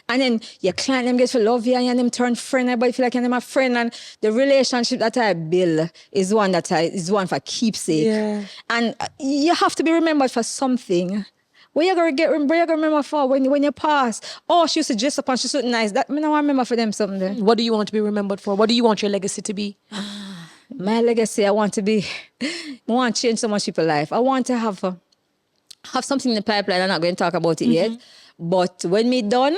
And then your client them get to love you and them turn friend, everybody feel like you're my friend. And the relationship that I build is one for keepsake. Yeah. And you have to be remembered for something. Where you gonna remember for when you pass? Oh, she used to dress up and she's so nice. That I don't remember for them something. What do you want to be remembered for? What do you want your legacy to be? My legacy, I want to change so much people's life. I want to have something in the pipeline. I'm not going to talk about it yet. But when me done,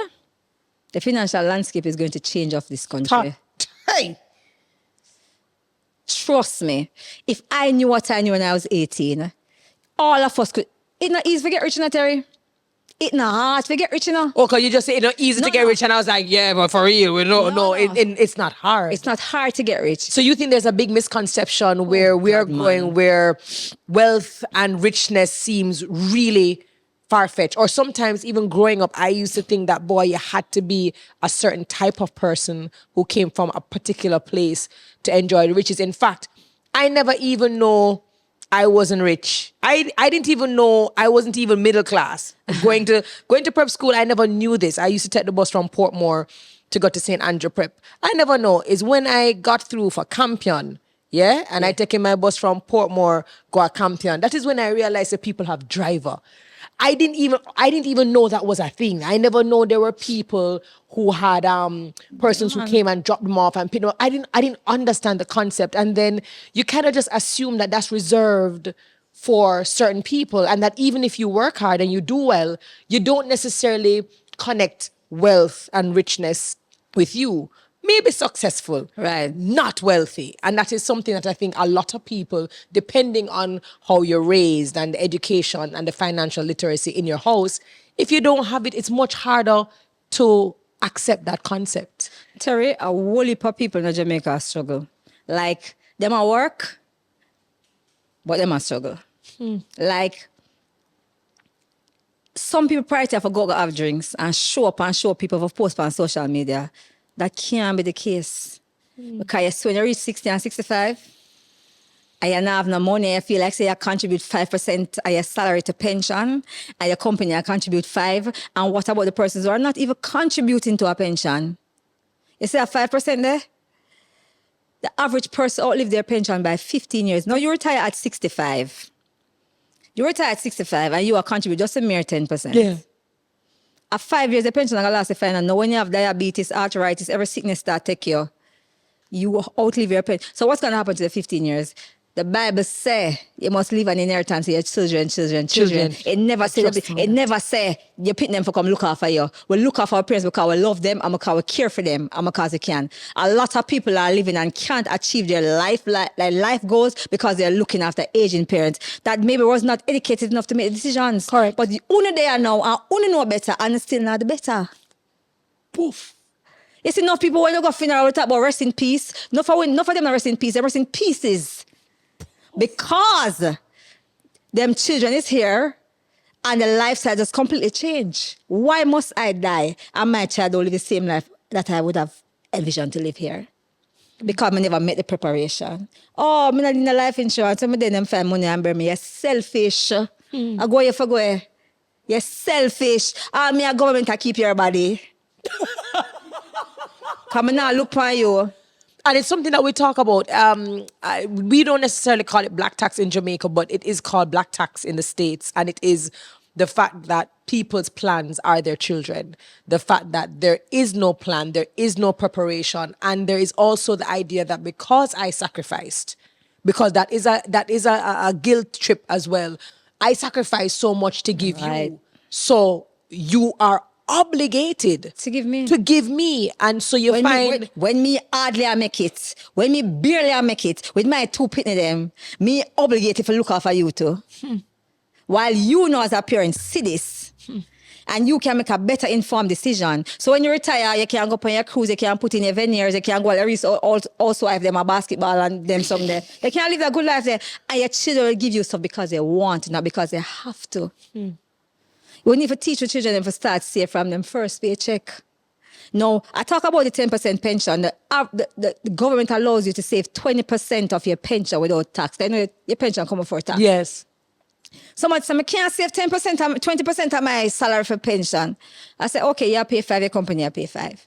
the financial landscape is going to change off this country. Hey. Trust me. If I knew what I knew when I was 18, all of us could. It's not easy to get rich, Terry. It's not hard to get rich, Oh, cause you just say it's not easy to get rich, and I was like, yeah, but for real, it's not hard. It's not hard to get rich. So you think there's a big misconception where where wealth and richness seems really far-fetched, or sometimes even growing up, I used to think that, boy, you had to be a certain type of person who came from a particular place to enjoy the riches. In fact, I never even know I wasn't rich. I didn't even know I wasn't even middle class. Going to prep school, I never knew this. I used to take the bus from Portmore to go to St. Andrew Prep. I never know. Is when I got through for Campion, I taking my bus from Portmore, go to Campion. That is when I realized that people have driver. I didn't even know that was a thing. I never know there were people who had persons who came and dropped them off and picked them up. I didn't understand the concept. And then you kind of just assume that that's reserved for certain people, and that even if you work hard and you do well, you don't necessarily connect wealth and richness with you. Maybe successful, right? Not wealthy. And that is something that I think a lot of people, depending on how you're raised and the education and the financial literacy in your house, if you don't have it, it's much harder to accept that concept. Terry, a whole heap of people in Jamaica struggle. Like, them at work, but them a struggle. Like, some people prioritize for go have drinks and show people for post on social media. That can't be the case. Because when you reach 60 and 65, and you don't have no money, I feel like say you contribute 5% of your salary to pension, and your company you contribute 5%. And what about the persons who are not even contributing to a pension? You see that 5% there? The average person outlive their pension by 15 years. Now you retire at 65. You retire at 65 and you are contribute just a mere 10%. Yeah. At 5 years, the pension is going to last a fine. And now when you have diabetes, arthritis, every sickness that take you outlive your pension. So what's going to happen to the 15 years? The Bible say you must leave an inheritance to your children. It never say you pick them for come look after you. We look after our parents because we love them and because we care for them and because we can. A lot of people are living and can't achieve their life goals because they're looking after aging parents that maybe was not educated enough to make decisions. Correct. But the only they are now and only know better and still not the better. Poof. You see enough people when you go funeral we talk about rest in peace. Enough of them not rest in peace. They rest in pieces. Because them children is here and the lifestyle just completely changed. Why must I die and my child don't live the same life that I would have envisioned to live here? Because I never made the preparation. Oh, I'm not in the life insurance. I'm them find money and bury me. You're selfish. I go here for go. You're selfish. Me a government to keep your body. Come now look for you. And it's something that we talk about. We don't necessarily call it black tax in Jamaica, but it is called black tax in the States. And it is the fact that people's plans are their children. The fact that there is no plan, there is no preparation. And there is also the idea that because I sacrificed, because that is a guilt trip as well. I sacrificed so much to give you. So you are obligated to give me. And so you when me hardly I make it, when me barely I make it, with my two pitney them, me obligated to look after you too. While you know as a parent see this, and you can make a better informed decision. So when you retire, you can go on your cruise, you can put in your veneers, you can go at least also have them a basketball and them someday. You can live a good life there, and your children will give you stuff because they want, not because they have to. We need to teach the children to start save from them first paycheck. No, I talk about the 10% pension. The government allows you to save 20% of your pension without tax. I know your pension comes before tax. Yes. Somebody said, I can't save 10%, 20% of my salary for pension. I said, okay, you pay 5, your company, you pay 5.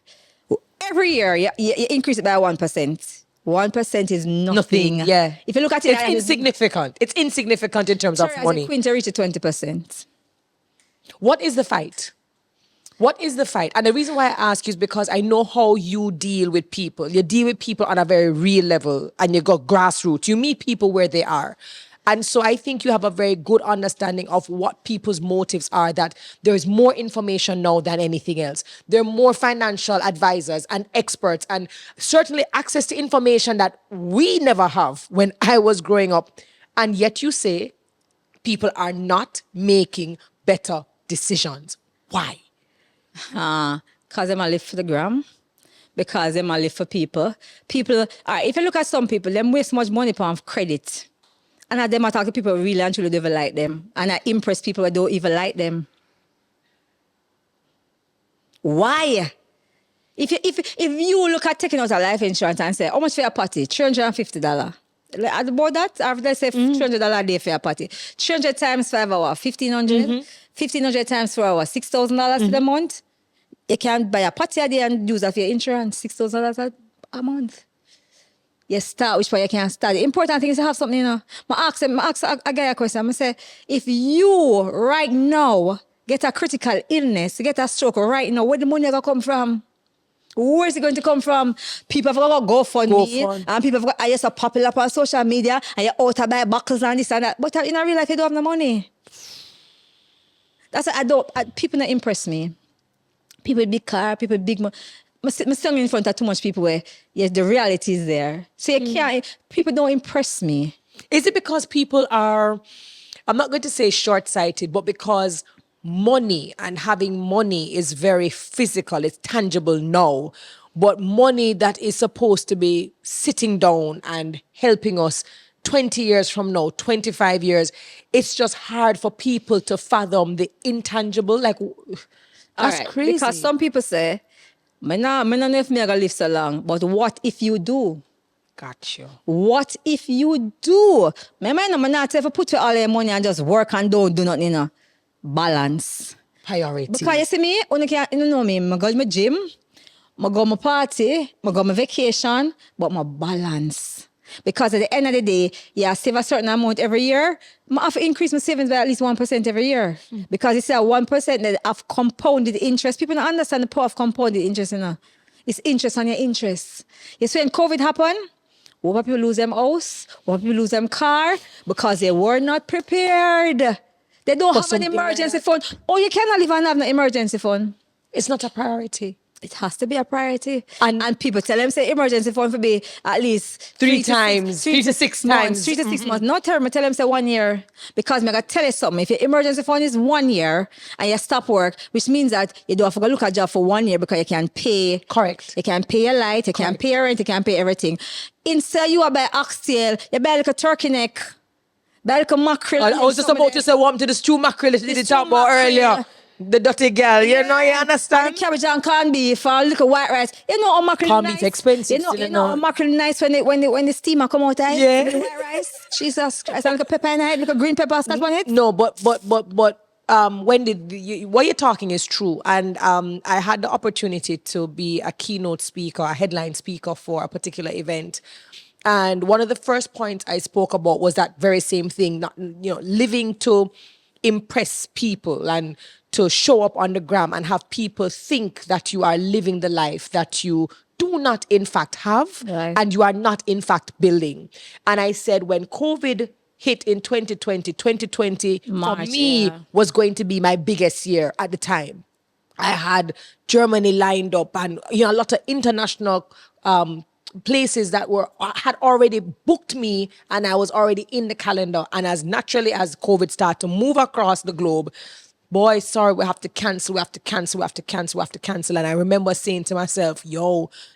Every year, you increase it by 1%. 1% is nothing. Yeah. If you look at it, It's insignificant. It's insignificant in terms of as a money. queen to reach to 20%. What is the fight? What is the fight? And the reason why I ask you is because I know how you deal with people. You deal with people on a very real level and you go grassroots. You meet people where they are. And so I think you have a very good understanding of what people's motives are, that there is more information now than anything else. There are more financial advisors and experts and certainly access to information that we never have when I was growing up. And yet you say people are not making better decisions. Why? Because them a live for the gram. Because them a live for people. People, if you look at some people, them waste much money on credit. And at them I talk to people who really and truly don't even like them. And I impress people who don't even like them. Why? If you look at taking out a life insurance and say, how much for your party? $350. At about that, after they say $300 a day for your party. 300 times 5 hours, 1,500. 1,500 times 4 hours, $6,000 for the month. You can buy a party a day and use that for your insurance, $6,000 a month. You start which way you can start. The important thing is to have something, I ask a guy a question. I say, if you right now get a critical illness, get a stroke right now, where the money going to come from? Where is it going to come from? People have got GoFundMe, and people have got, you're so popular on social media, and you're out to buy buckles and this and that. But in real life, you don't have the money. That's why people don't impress me. People with big car, people with big money. I'm standing in front of too much people where, yes, the reality is there. So you can't, people don't impress me. Is it because people are, I'm not going to say short-sighted, but because money and having money is very physical, it's tangible now, but money that is supposed to be sitting down and helping us 20 years from now, 25 years, it's just hard for people to fathom the intangible. Like, that's crazy. Because some people say, I don't know if I'm going to live so long, but what if you do? Gotcha. What if you do? I'm not ever put all your money and just work and don't do nothing, Balance. Priority. Because you see me, you know me, I go to my gym, I go to my party, I go to my vacation, but my balance. Because at the end of the day, I save a certain amount every year. I have to increase my savings by at least 1% every year. Because it's a 1% that have compounded interest. People don't understand the power of compounded interest, It's interest on your interest. You see, when COVID happened, what people lose them house, what people lose them car, because they were not prepared. They don't have an emergency fund. Oh, you cannot live and have an emergency fund. It's not a priority. It has to be a priority. And people tell them, say, emergency fund for be at least 3 to 6 times. 3 to 6 months. Not tell them, say 1 year. Because I'm going to tell you something. If your emergency fund is 1 year and you stop work, which means that you don't have to go look at a job for 1 year because you can pay. Correct. You can pay your light, you can pay your rent, you can pay everything. Instead, you are buy oxtail, you buy like a turkey neck, buy like a mackerel. I was just about to say, what to the stew mackerel that you did talk about earlier. The dirty girl, you understand? And the cabbage and corned beef or little white rice. You know how mackerel Corned nice? beef expensive. You know how mackerel nice when the steamer come out, eh? Yeah. The white rice. Jesus Christ. And like a pepper in it, like a green pepper scotch on it. No, but Wendy, what you're talking is true. And I had the opportunity to be a keynote speaker, a headline speaker for a particular event. And one of the first points I spoke about was that very same thing, not, living to impress people and to show up on the gram and have people think that you are living the life that you do not in fact have, and you are not in fact building. And I said, when COVID hit in 2020 March, for me was going to be my biggest year at the time. I had Germany lined up and a lot of international places that had already booked me, and I was already in the calendar. And as naturally as COVID started to move across the globe, boy, sorry, we have to cancel. And I remember saying to myself,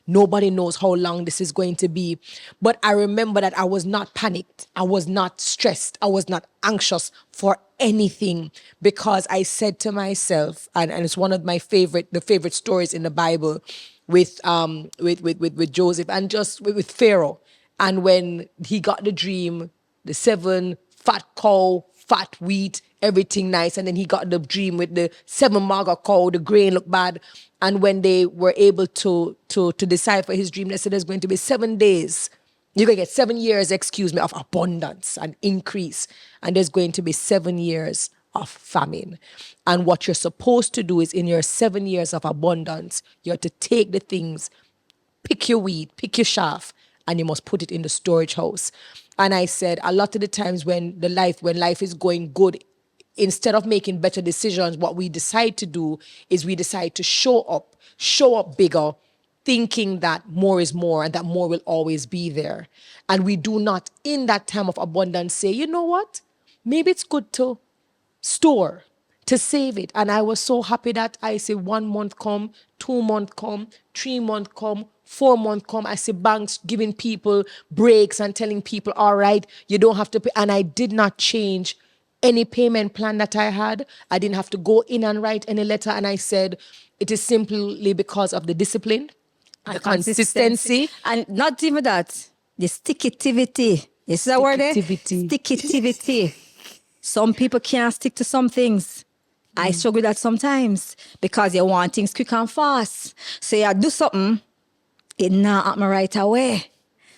nobody knows how long this is going to be. But I remember that I was not panicked. I was not stressed. I was not anxious for anything, because I said to myself, and it's one of my favorite stories in the Bible with Joseph and just with Pharaoh. And when he got the dream, the 7 fat cow fat wheat, everything nice. And then he got the dream with the 7 maga cow, the grain looked bad. And when they were able to decipher his dream, they said there's going to be 7 days. You're going to get 7 years, of abundance and increase. And there's going to be 7 years of famine. And what you're supposed to do is in your 7 years of abundance, you have to take the things, pick your weed, pick your chaff, and you must put it in the storage house. And I said, a lot of the times when life is going good, instead of making better decisions, what we decide to do is we decide to show up bigger, thinking that more is more and that more will always be there. And we do not, in that time of abundance, say, you know what? Maybe it's good to store, to save it. And I was so happy that I say 1 month come, 2 month come, 3 month come, 4 month come. I see banks giving people breaks and telling people, all right, you don't have to pay. And I did not change any payment plan that I had. I didn't have to go in and write any letter. And I said, it is simply because of the discipline, the consistency. And not even that, the stickitivity. Is that word there? Stickitivity. Some people can't stick to some things. I struggle with that sometimes because you want things quick and fast. So you do something, it not happen right away.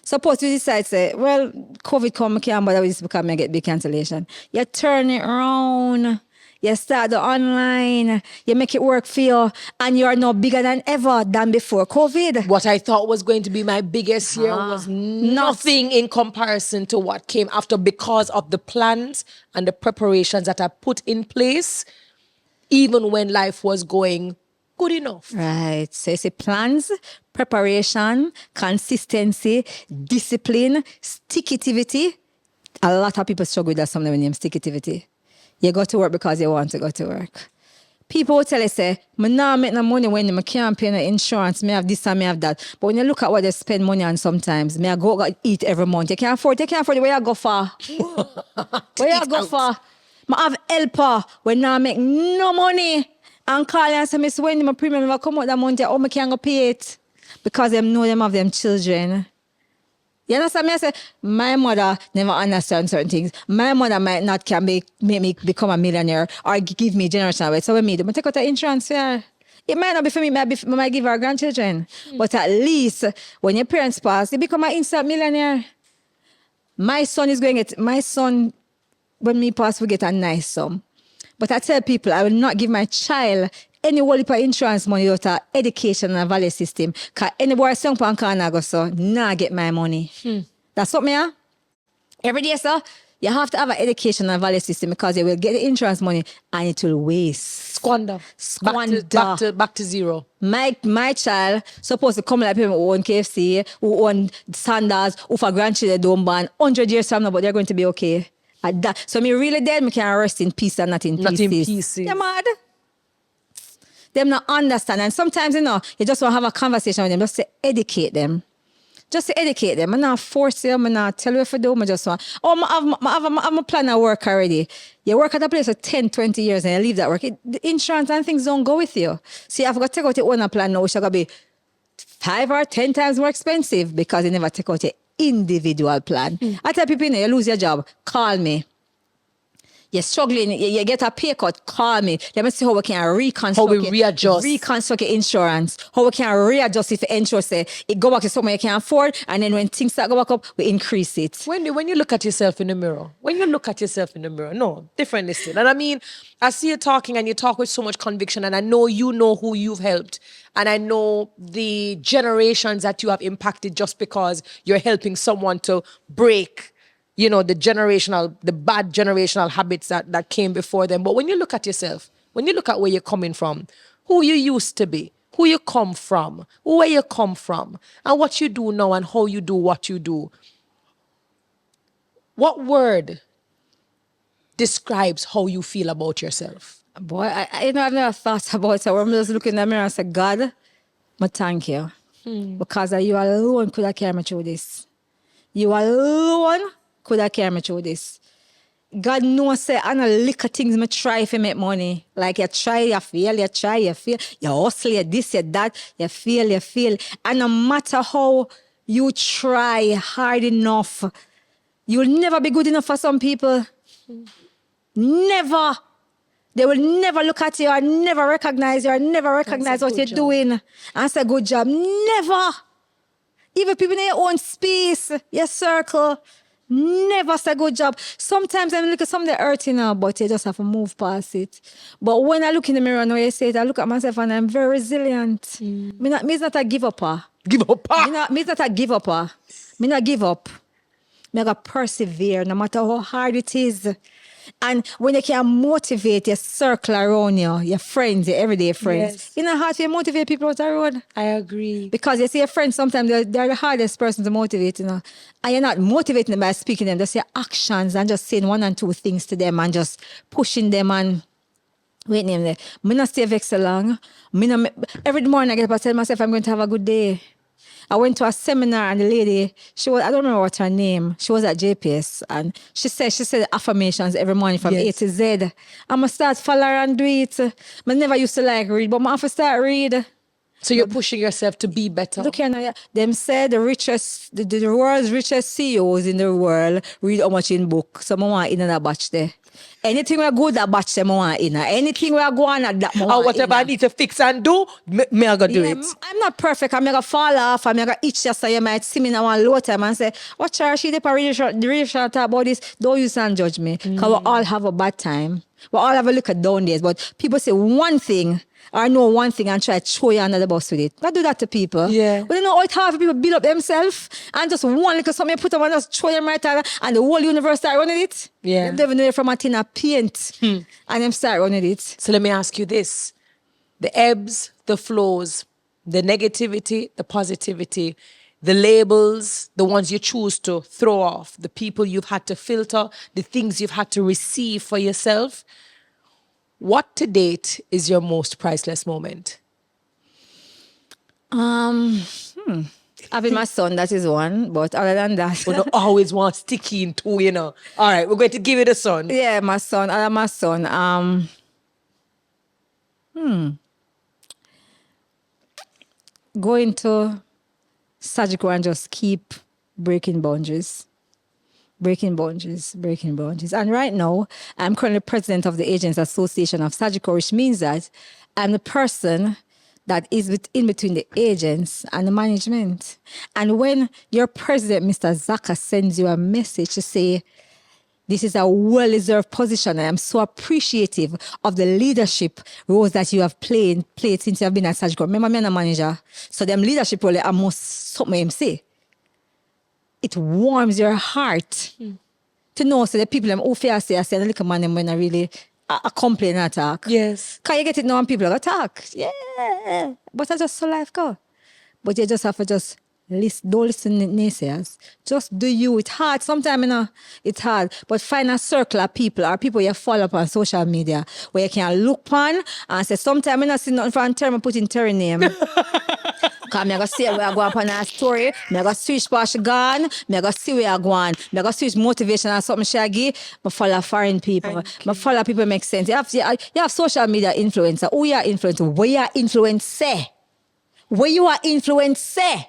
Suppose you decide, say, well, COVID come, I can't bother with this because I get big cancellation. You turn it around. You start the online. You make it work for you. And you are now bigger than ever than before COVID. What I thought was going to be my biggest year was nothing in comparison to what came after because of the plans and the preparations that I put in place, even when life was going good enough. Right. So you see plans, preparation, consistency, discipline, stickitivity. A lot of people struggle with that something when you name stickitivity. You go to work because you want to go to work. People will tell you, say, I not make no money when I can't pay no insurance, I have this and I have that. But when you look at what they spend money on sometimes, I go eat every month. You can't afford it. Where you go for? Where you go for? I have helper when I make no money. And call and say, Miss Wendy, my premium will come out that month. Oh, I can't go pay it. Because them know them have them children. You understand me? I say, my mother never understands certain things. My mother might not can make me become a millionaire or give me generational wealth. So what me do? I take out the insurance here. It might not be for me, I might give our grandchildren. But at least when your parents pass, they become an instant millionaire. My son, when me pass, we get a nice sum. But I tell people, I will not give my child any whole heap of insurance money without education and a value system. Because anybody song pan corner go so, nah get my money. That's what me are. Every day, sir, you have to have an education and a value system because you will get the insurance money and it will waste. Squander. Back to zero. My child supposed to come like people who own KFC, who own Sanders, who for grandchildren don't ban 100 years from now, but they're going to be okay. At that. So me really dead, me can rest in peace and not in pieces. Not in pieces. They're mad. Them not understand. And sometimes, you just want to have a conversation with them, just to educate them. Just to educate them. I'm not force you, I'm not tell you what to do. I just want, I have a plan of work already. You work at a place for 10, 20 years and you leave that work. The insurance and things don't go with you. So you have to take out your own plan now, which is going to be 5 or 10 times more expensive because you never take out your individual plan. I tell people, you lose your job, call me. You're struggling, you get a pay cut, call me. Let me see how we can reconstruct reconstruct your insurance. How we can readjust it for insurance. Say it go back to something you can afford, and then when things start go back up, we increase it. When you look at yourself in the mirror, no, differently still. And I mean, I see you talking and you talk with so much conviction, and I know you know who you've helped. And I know the generations that you have impacted just because you're helping someone to break the bad generational habits that came before them. But when you look at yourself, when you look at where you're coming from, who you used to be, who you come from, where you come from, and what you do now and how you do what you do, what word describes how you feel about yourself? Boy, I've never thought about it. I'm just looking in the mirror and say, God, I thank you. Because you alone could have carried me through this. You alone could have carried me through this. God knows, say, I know little things I try to make money. Like you try, you fail, you try, you fail. You hustle, you this, you that, you fail. And no matter how you try hard enough, you'll never be good enough for some people. Never. They will never look at you or never recognize you or never recognize what you're doing and say, good job. Never. Even people in your own space, your circle, never say good job. Sometimes I look at something hurting now, but you just have to move past it. But when I look in the mirror and I say it, I look at myself and I'm very resilient. Me not a give upper. Give up. Me not a give upper. Me not give up. Me gotta persevere no matter how hard it is. And when you can motivate your circle around you, your friends, your everyday friends, Yes. you know how to motivate people out the road. I agree. Because you see your friends, sometimes they're the hardest person to motivate, you know. And you're not motivating them by speaking to them, just your actions and just saying one and two things to them and just pushing them and wait name there. Me not stay vexed so long. Every morning I get up and tell myself I'm going to have a good day. I went to a seminar and the lady, I don't remember what her name, she was at JPS and she said affirmations every morning from A to Z. I'm going to start follow her and do it. I never used to like read, but I have to start read. So you're pushing yourself to be better. Look here now, them said the world's richest CEOs in the world read how much in book. So I want in that batch there. Anything we good that batch them I want in. Anything we go on at that or whatever I need to fix and do, me I go do it. I'm not perfect. I'm going to fall off. I'm going to itch just so you might see me in one low time and say, watch her, she did really short talk about this. Don't use and judge me. Because we all have a bad time. We all have a look at down days. But people say one thing or know one thing and try to throw you under the bus with it. Don't do that to people. Yeah. But you know how it's hard for people to build up themselves and just one little something put them and just throw them right out and the whole universe start running it. Yeah. They don't even know from a tin of paint and them start running it. So let me ask you this. The ebbs, the flows, the negativity, the positivity, the labels, the ones you choose to throw off, the people you've had to filter, the things you've had to receive for yourself. What to date is your most priceless moment? Having my son, that is one. But other than that, We don't always want sticky in two, you know. All right, we're going to give it a son. yeah, my son. Other than my son. Going to surgical and just keep breaking boundaries. Breaking boundaries. And right now, I'm currently president of the Agents Association of Surgical, which means that I'm the person that is in between the agents and the management. And when your president, Mr. Zaka, sends you a message to say, this is a well-deserved position. I am so appreciative of the leadership roles that you have played since you have been at surgical. Remember, me and a manager. So them leadership role are most something him say. It warms your heart to know so the people them who fear say, I say, the little man them when I really complain and attack. Yes. Can you get it now and people attack? Yeah. But I just saw life go. But you just have to just don't listen to naysayers. Just do you. It's hard. Sometimes, you know, it's hard. But find a circle of people or people you follow up on social media where you can look on and say, sometimes I don't see nothing from Terri, I put in Terri name. Because I'm going to see where I go up on a story. I'm going to switch past gone. I'm going to see where I go on. I'm going to switch motivation and something shaggy. I follow foreign people. I follow people make sense. You have social media influencer. Who you are influencer? Where you are influencer? Where you are influencer?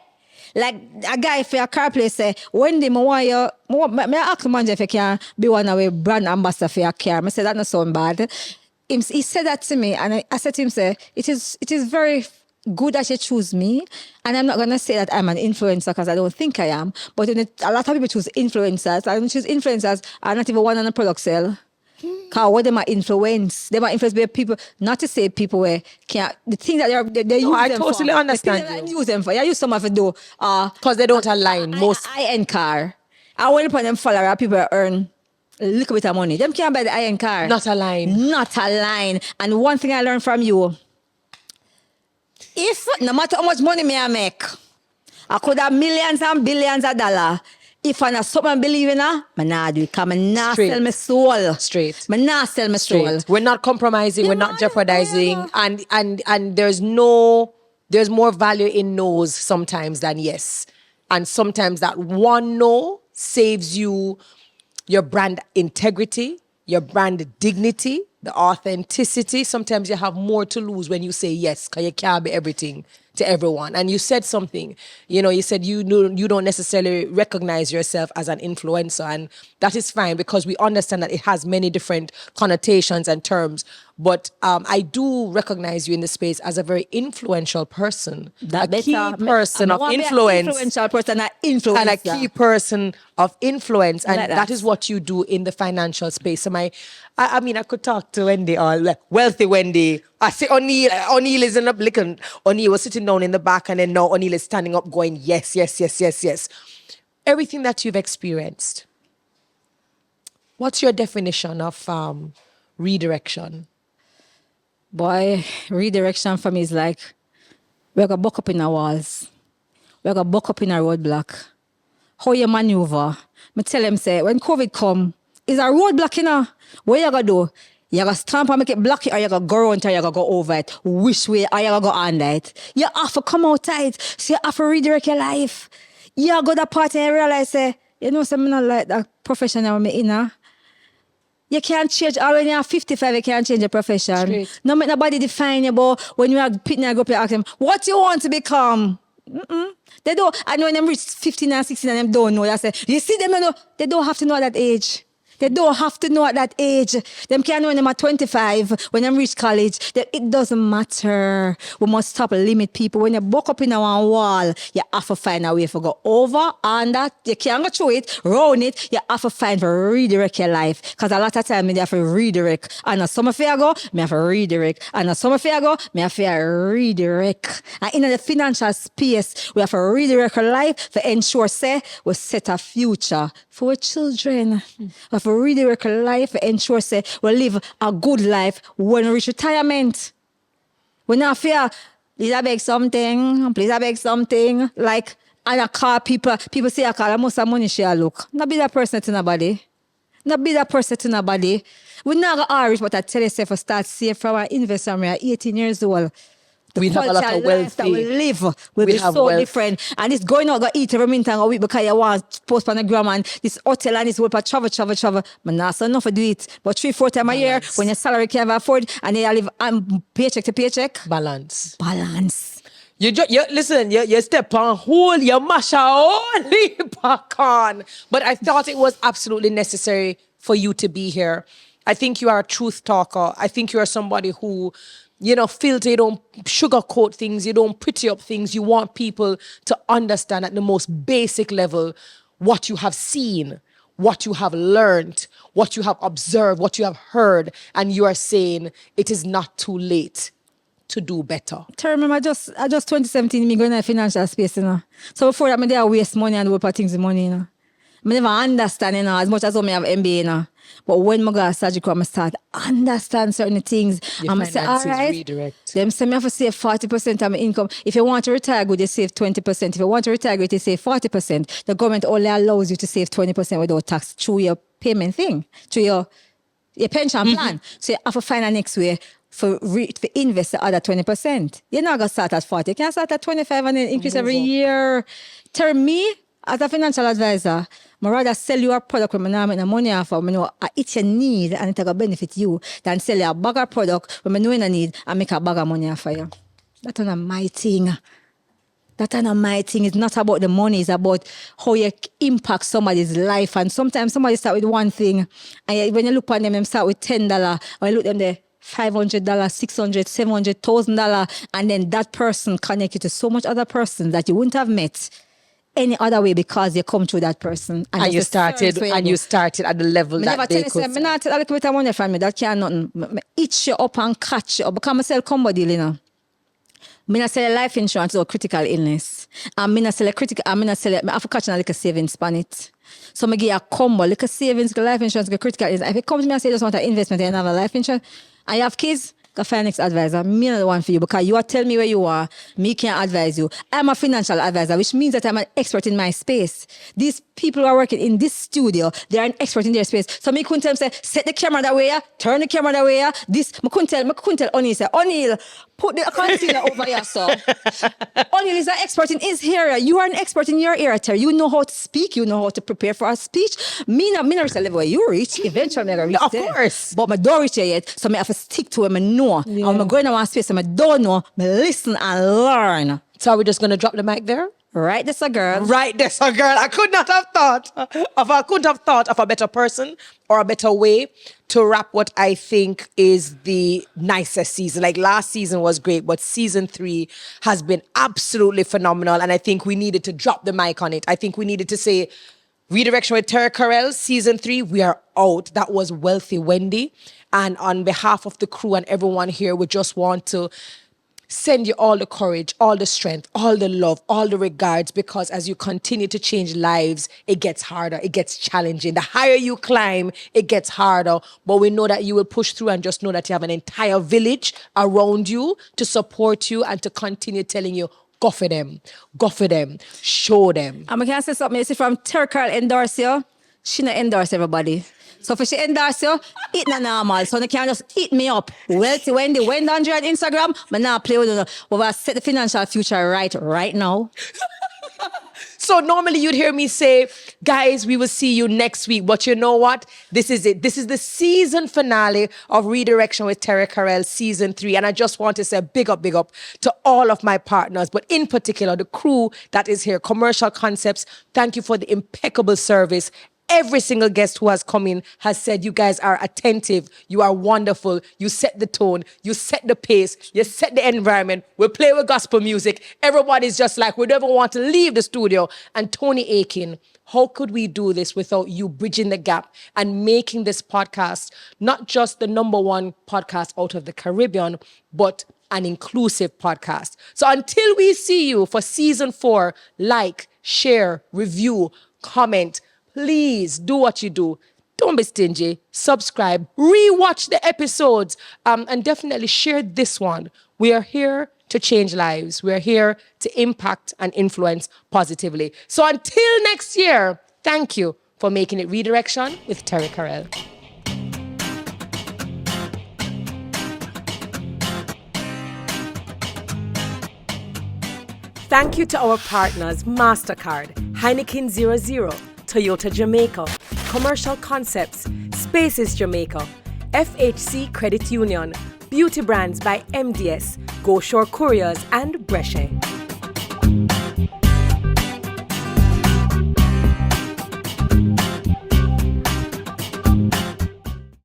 Like a guy for a car place say, Wendy, I ask the manager if you can be one of the brand ambassador for your car. I said, that not sound bad. He said that to me and I said to him, say, it is very good that you choose me. And I'm not going to say that I'm an influencer because I don't think I am. But a lot of people choose influencers. I don't choose influencers are not even one on the product sale. Because what they might influence. They might influence by people, not to say people where can't, the thing that they use I them totally for. understand The thing that you. I use them for. I use some of it though. Because they don't align. Most high-end car. I want to put them follower people that earn a little bit of money. Them can't buy the high-end car. not align. Not align. And one thing I learned from you, if no matter how much money me I make, I could have millions and billions of dollars. If I not something believe in, I not do it. Because I not Straight. sell my soul. Straight. I not sell my soul. Straight. We're not compromising. Yeah, we're not man, jeopardizing. yeah. And there's more value in no's sometimes than yes. And sometimes that one no saves you your brand integrity, your brand dignity, the authenticity. Sometimes you have more to lose when you say yes, because you can't be everything to everyone. And you said something, you said you don't necessarily recognize yourself as an influencer, and that is fine because we understand that it has many different connotations and terms. But I do recognize you in the space as a very influential person, a key person of influence, influential person, and a key person of influence, and Like that is what you do in the financial space. So I mean, I could talk to Wendy or Wealthy Wendy. I see O'Neill is in the looking. O'Neill was sitting down in the back, and then now O'Neill is standing up, going yes, yes, yes, yes, yes. Everything that you've experienced. What's your definition of redirection? Boy, redirection for me is like, we're going to buck up in our walls. We're going to buck up in a roadblock. How you maneuver. I tell them, say, when COVID come, is a roadblock, what you going to do? You going to stamp and make it block it, or you going to go around it, or you going to go over it? Which way, or you going to go under it? You have to come outside, so you have to redirect your life. You go to the party and realize, say, I'm not like that profession I'm in, You can't change. All when you're 55, you can't change your profession. Straight. No make nobody define you, but when you are pitting a group, you ask them, what you want to become? They don't. I know when them reach 15 and 16 and them don't know. I say, you see them, they don't have to know at that age. They don't have to know at that age. Them can't know when them at 25, when them reach college. It doesn't matter. We must stop limit people. When you buck up in a one wall, you have to find a way to go over, under. You can't go through it, round it. You have to find to redirect your life. Because a lot of time, you have to redirect. And a summer fair go, me have to redirect. And a summer fair go, me have to redirect. And in the financial space, we have to redirect our life to ensure, say, we set a future for our children. We have to redirect our life to ensure, say, we live a good life when we reach retirement. We not fear, please I beg something. Like, and I call people say I call, I must have money share look. Not be that person to nobody. Not be that person to nobody. We not go rich, but I tell yourself to start save from our investment when you're 18 years old. We have a lot of wealth that we live will be so wealth. different. And it's going out, go eat every minute and go eat because you want to post on the gram and this hotel and this will travel. But not so enough to do it. But 3-4 times a year, when your salary can't afford and you live paycheck to paycheck. Balance. You listen, you step on hold, you mash only back on. But I thought it was absolutely necessary for you to be here. I think you are a truth talker. I think you are somebody who, filter, you don't sugarcoat things, you don't pretty up things. You want people to understand at the most basic level what you have seen, what you have learned, what you have observed, what you have heard, and you are saying it is not too late to do better. I remember, I just 2017, me going in the financial space, So before that, I waste money and do things with money, I never understand, as much as I have MBA, But when I go to surgical, I start understand certain things. I'm say, all right, redirect. Them say me have to save 40% of my income. If you want to retire good, you save 20%. If you want to retire good, you save 40%. The government only allows you to save 20% without tax through your payment thing, through your pension plan. So you have to find a next way for invest the other 20%. You're not going to start at 40. You can start at 25 and then increase every year. Tell me, as a financial advisor, I rather sell you a product when I make the money off of, I know it's your need and it's going to benefit you, than sell you a bag of product when I know you need and make a bag of money off of you. That's not my thing. That's not my thing. It's not about the money. It's about how you impact somebody's life. And sometimes somebody start with one thing, and when you look at them start with $10, or you look at them there, $500, $600, $700,000, and then that person connect you to so much other persons that you wouldn't have met any other way because you come through that person. And you started at the level that they could. I'm not tell a little bit of money from me. That can't nothing. Itch you up and catch you up. Because I sell combo deal, I not sell life insurance or critical illness. I not sell I have to catch a little savings on it. So I give you a combo, like a savings, life insurance, critical illness. If you come to me and say you just want an investment and have a life insurance, and you have kids, go find next advisor. Me not the one for you because you are telling me where you are. Me can't advise you. I'm a financial advisor, which means that I'm an expert in my space. These people who are working in this studio, they are an expert in their space. So me couldn't tell them, say, set the camera that way, turn the camera that way. I couldn't tell O'Neill, say, O'Neill, put the concealer over here, so. O'Neill is an expert in his area. You are an expert in your area, Terry. You know how to speak. You know how to prepare for a speech. Me not reach the level where you reach. Eventually, I'm going to reach there. Of course. But I don't reach there yet. So I have to stick to him and know know. Yeah. And I'm going to one space and I don't know. I listen and learn. So are we just going to drop the mic there? Right, that's a girl. Right, there's a girl. I couldn't have thought of a better person or a better way to wrap what I think is the nicest season. Like last season was great, but season 3 has been absolutely phenomenal. And I think we needed to drop the mic on it. I think we needed to say, Redirection with Terri-Karelle, season 3, we are out. That was Wealthy Wendy. And on behalf of the crew and everyone here, we just want to send you all the courage, all the strength, all the love, all the regards, because as you continue to change lives, it gets harder, it gets challenging. The higher you climb, it gets harder. But we know that you will push through, and just know that you have an entire village around you to support you and to continue telling you, go for them, show them. And I can say something. You see, from Terri-Karelle endorse you, she not endorse everybody. So if she endorse you, it not normal. So they can just eat me up. Wealthy Wendy, Wendy on Instagram, but now play with you. We will set the financial future right now. So normally you'd hear me say, guys, we will see you next week. But you know what? This is it. This is the season finale of Redirection with Terri-Karelle, season 3. And I just want to say big up to all of my partners, but in particular, the crew that is here, Commercial Concepts. Thank you for the impeccable service. Every single guest who has come in has said, you guys are attentive, you are wonderful, you set the tone, you set the pace, you set the environment, we play with gospel music. Everybody's just like, we never want to leave the studio. And Tony Aiken, how could we do this without you bridging the gap and making this podcast not just the #1 podcast out of the Caribbean, but an inclusive podcast. So until we see you for season 4, like, share, review, comment, please do what you do. Don't be stingy. Subscribe. Rewatch the episodes. And definitely share this one. We are here to change lives. We are here to impact and influence positively. So until next year, thank you for making it Redirection with Terri-Karelle. Thank you to our partners, MasterCard, Heineken 00, Toyota Jamaica, Commercial Concepts, Spaces Jamaica, FHC Credit Union, Beauty Brands by MDS, Go Shore Couriers, and Brescia.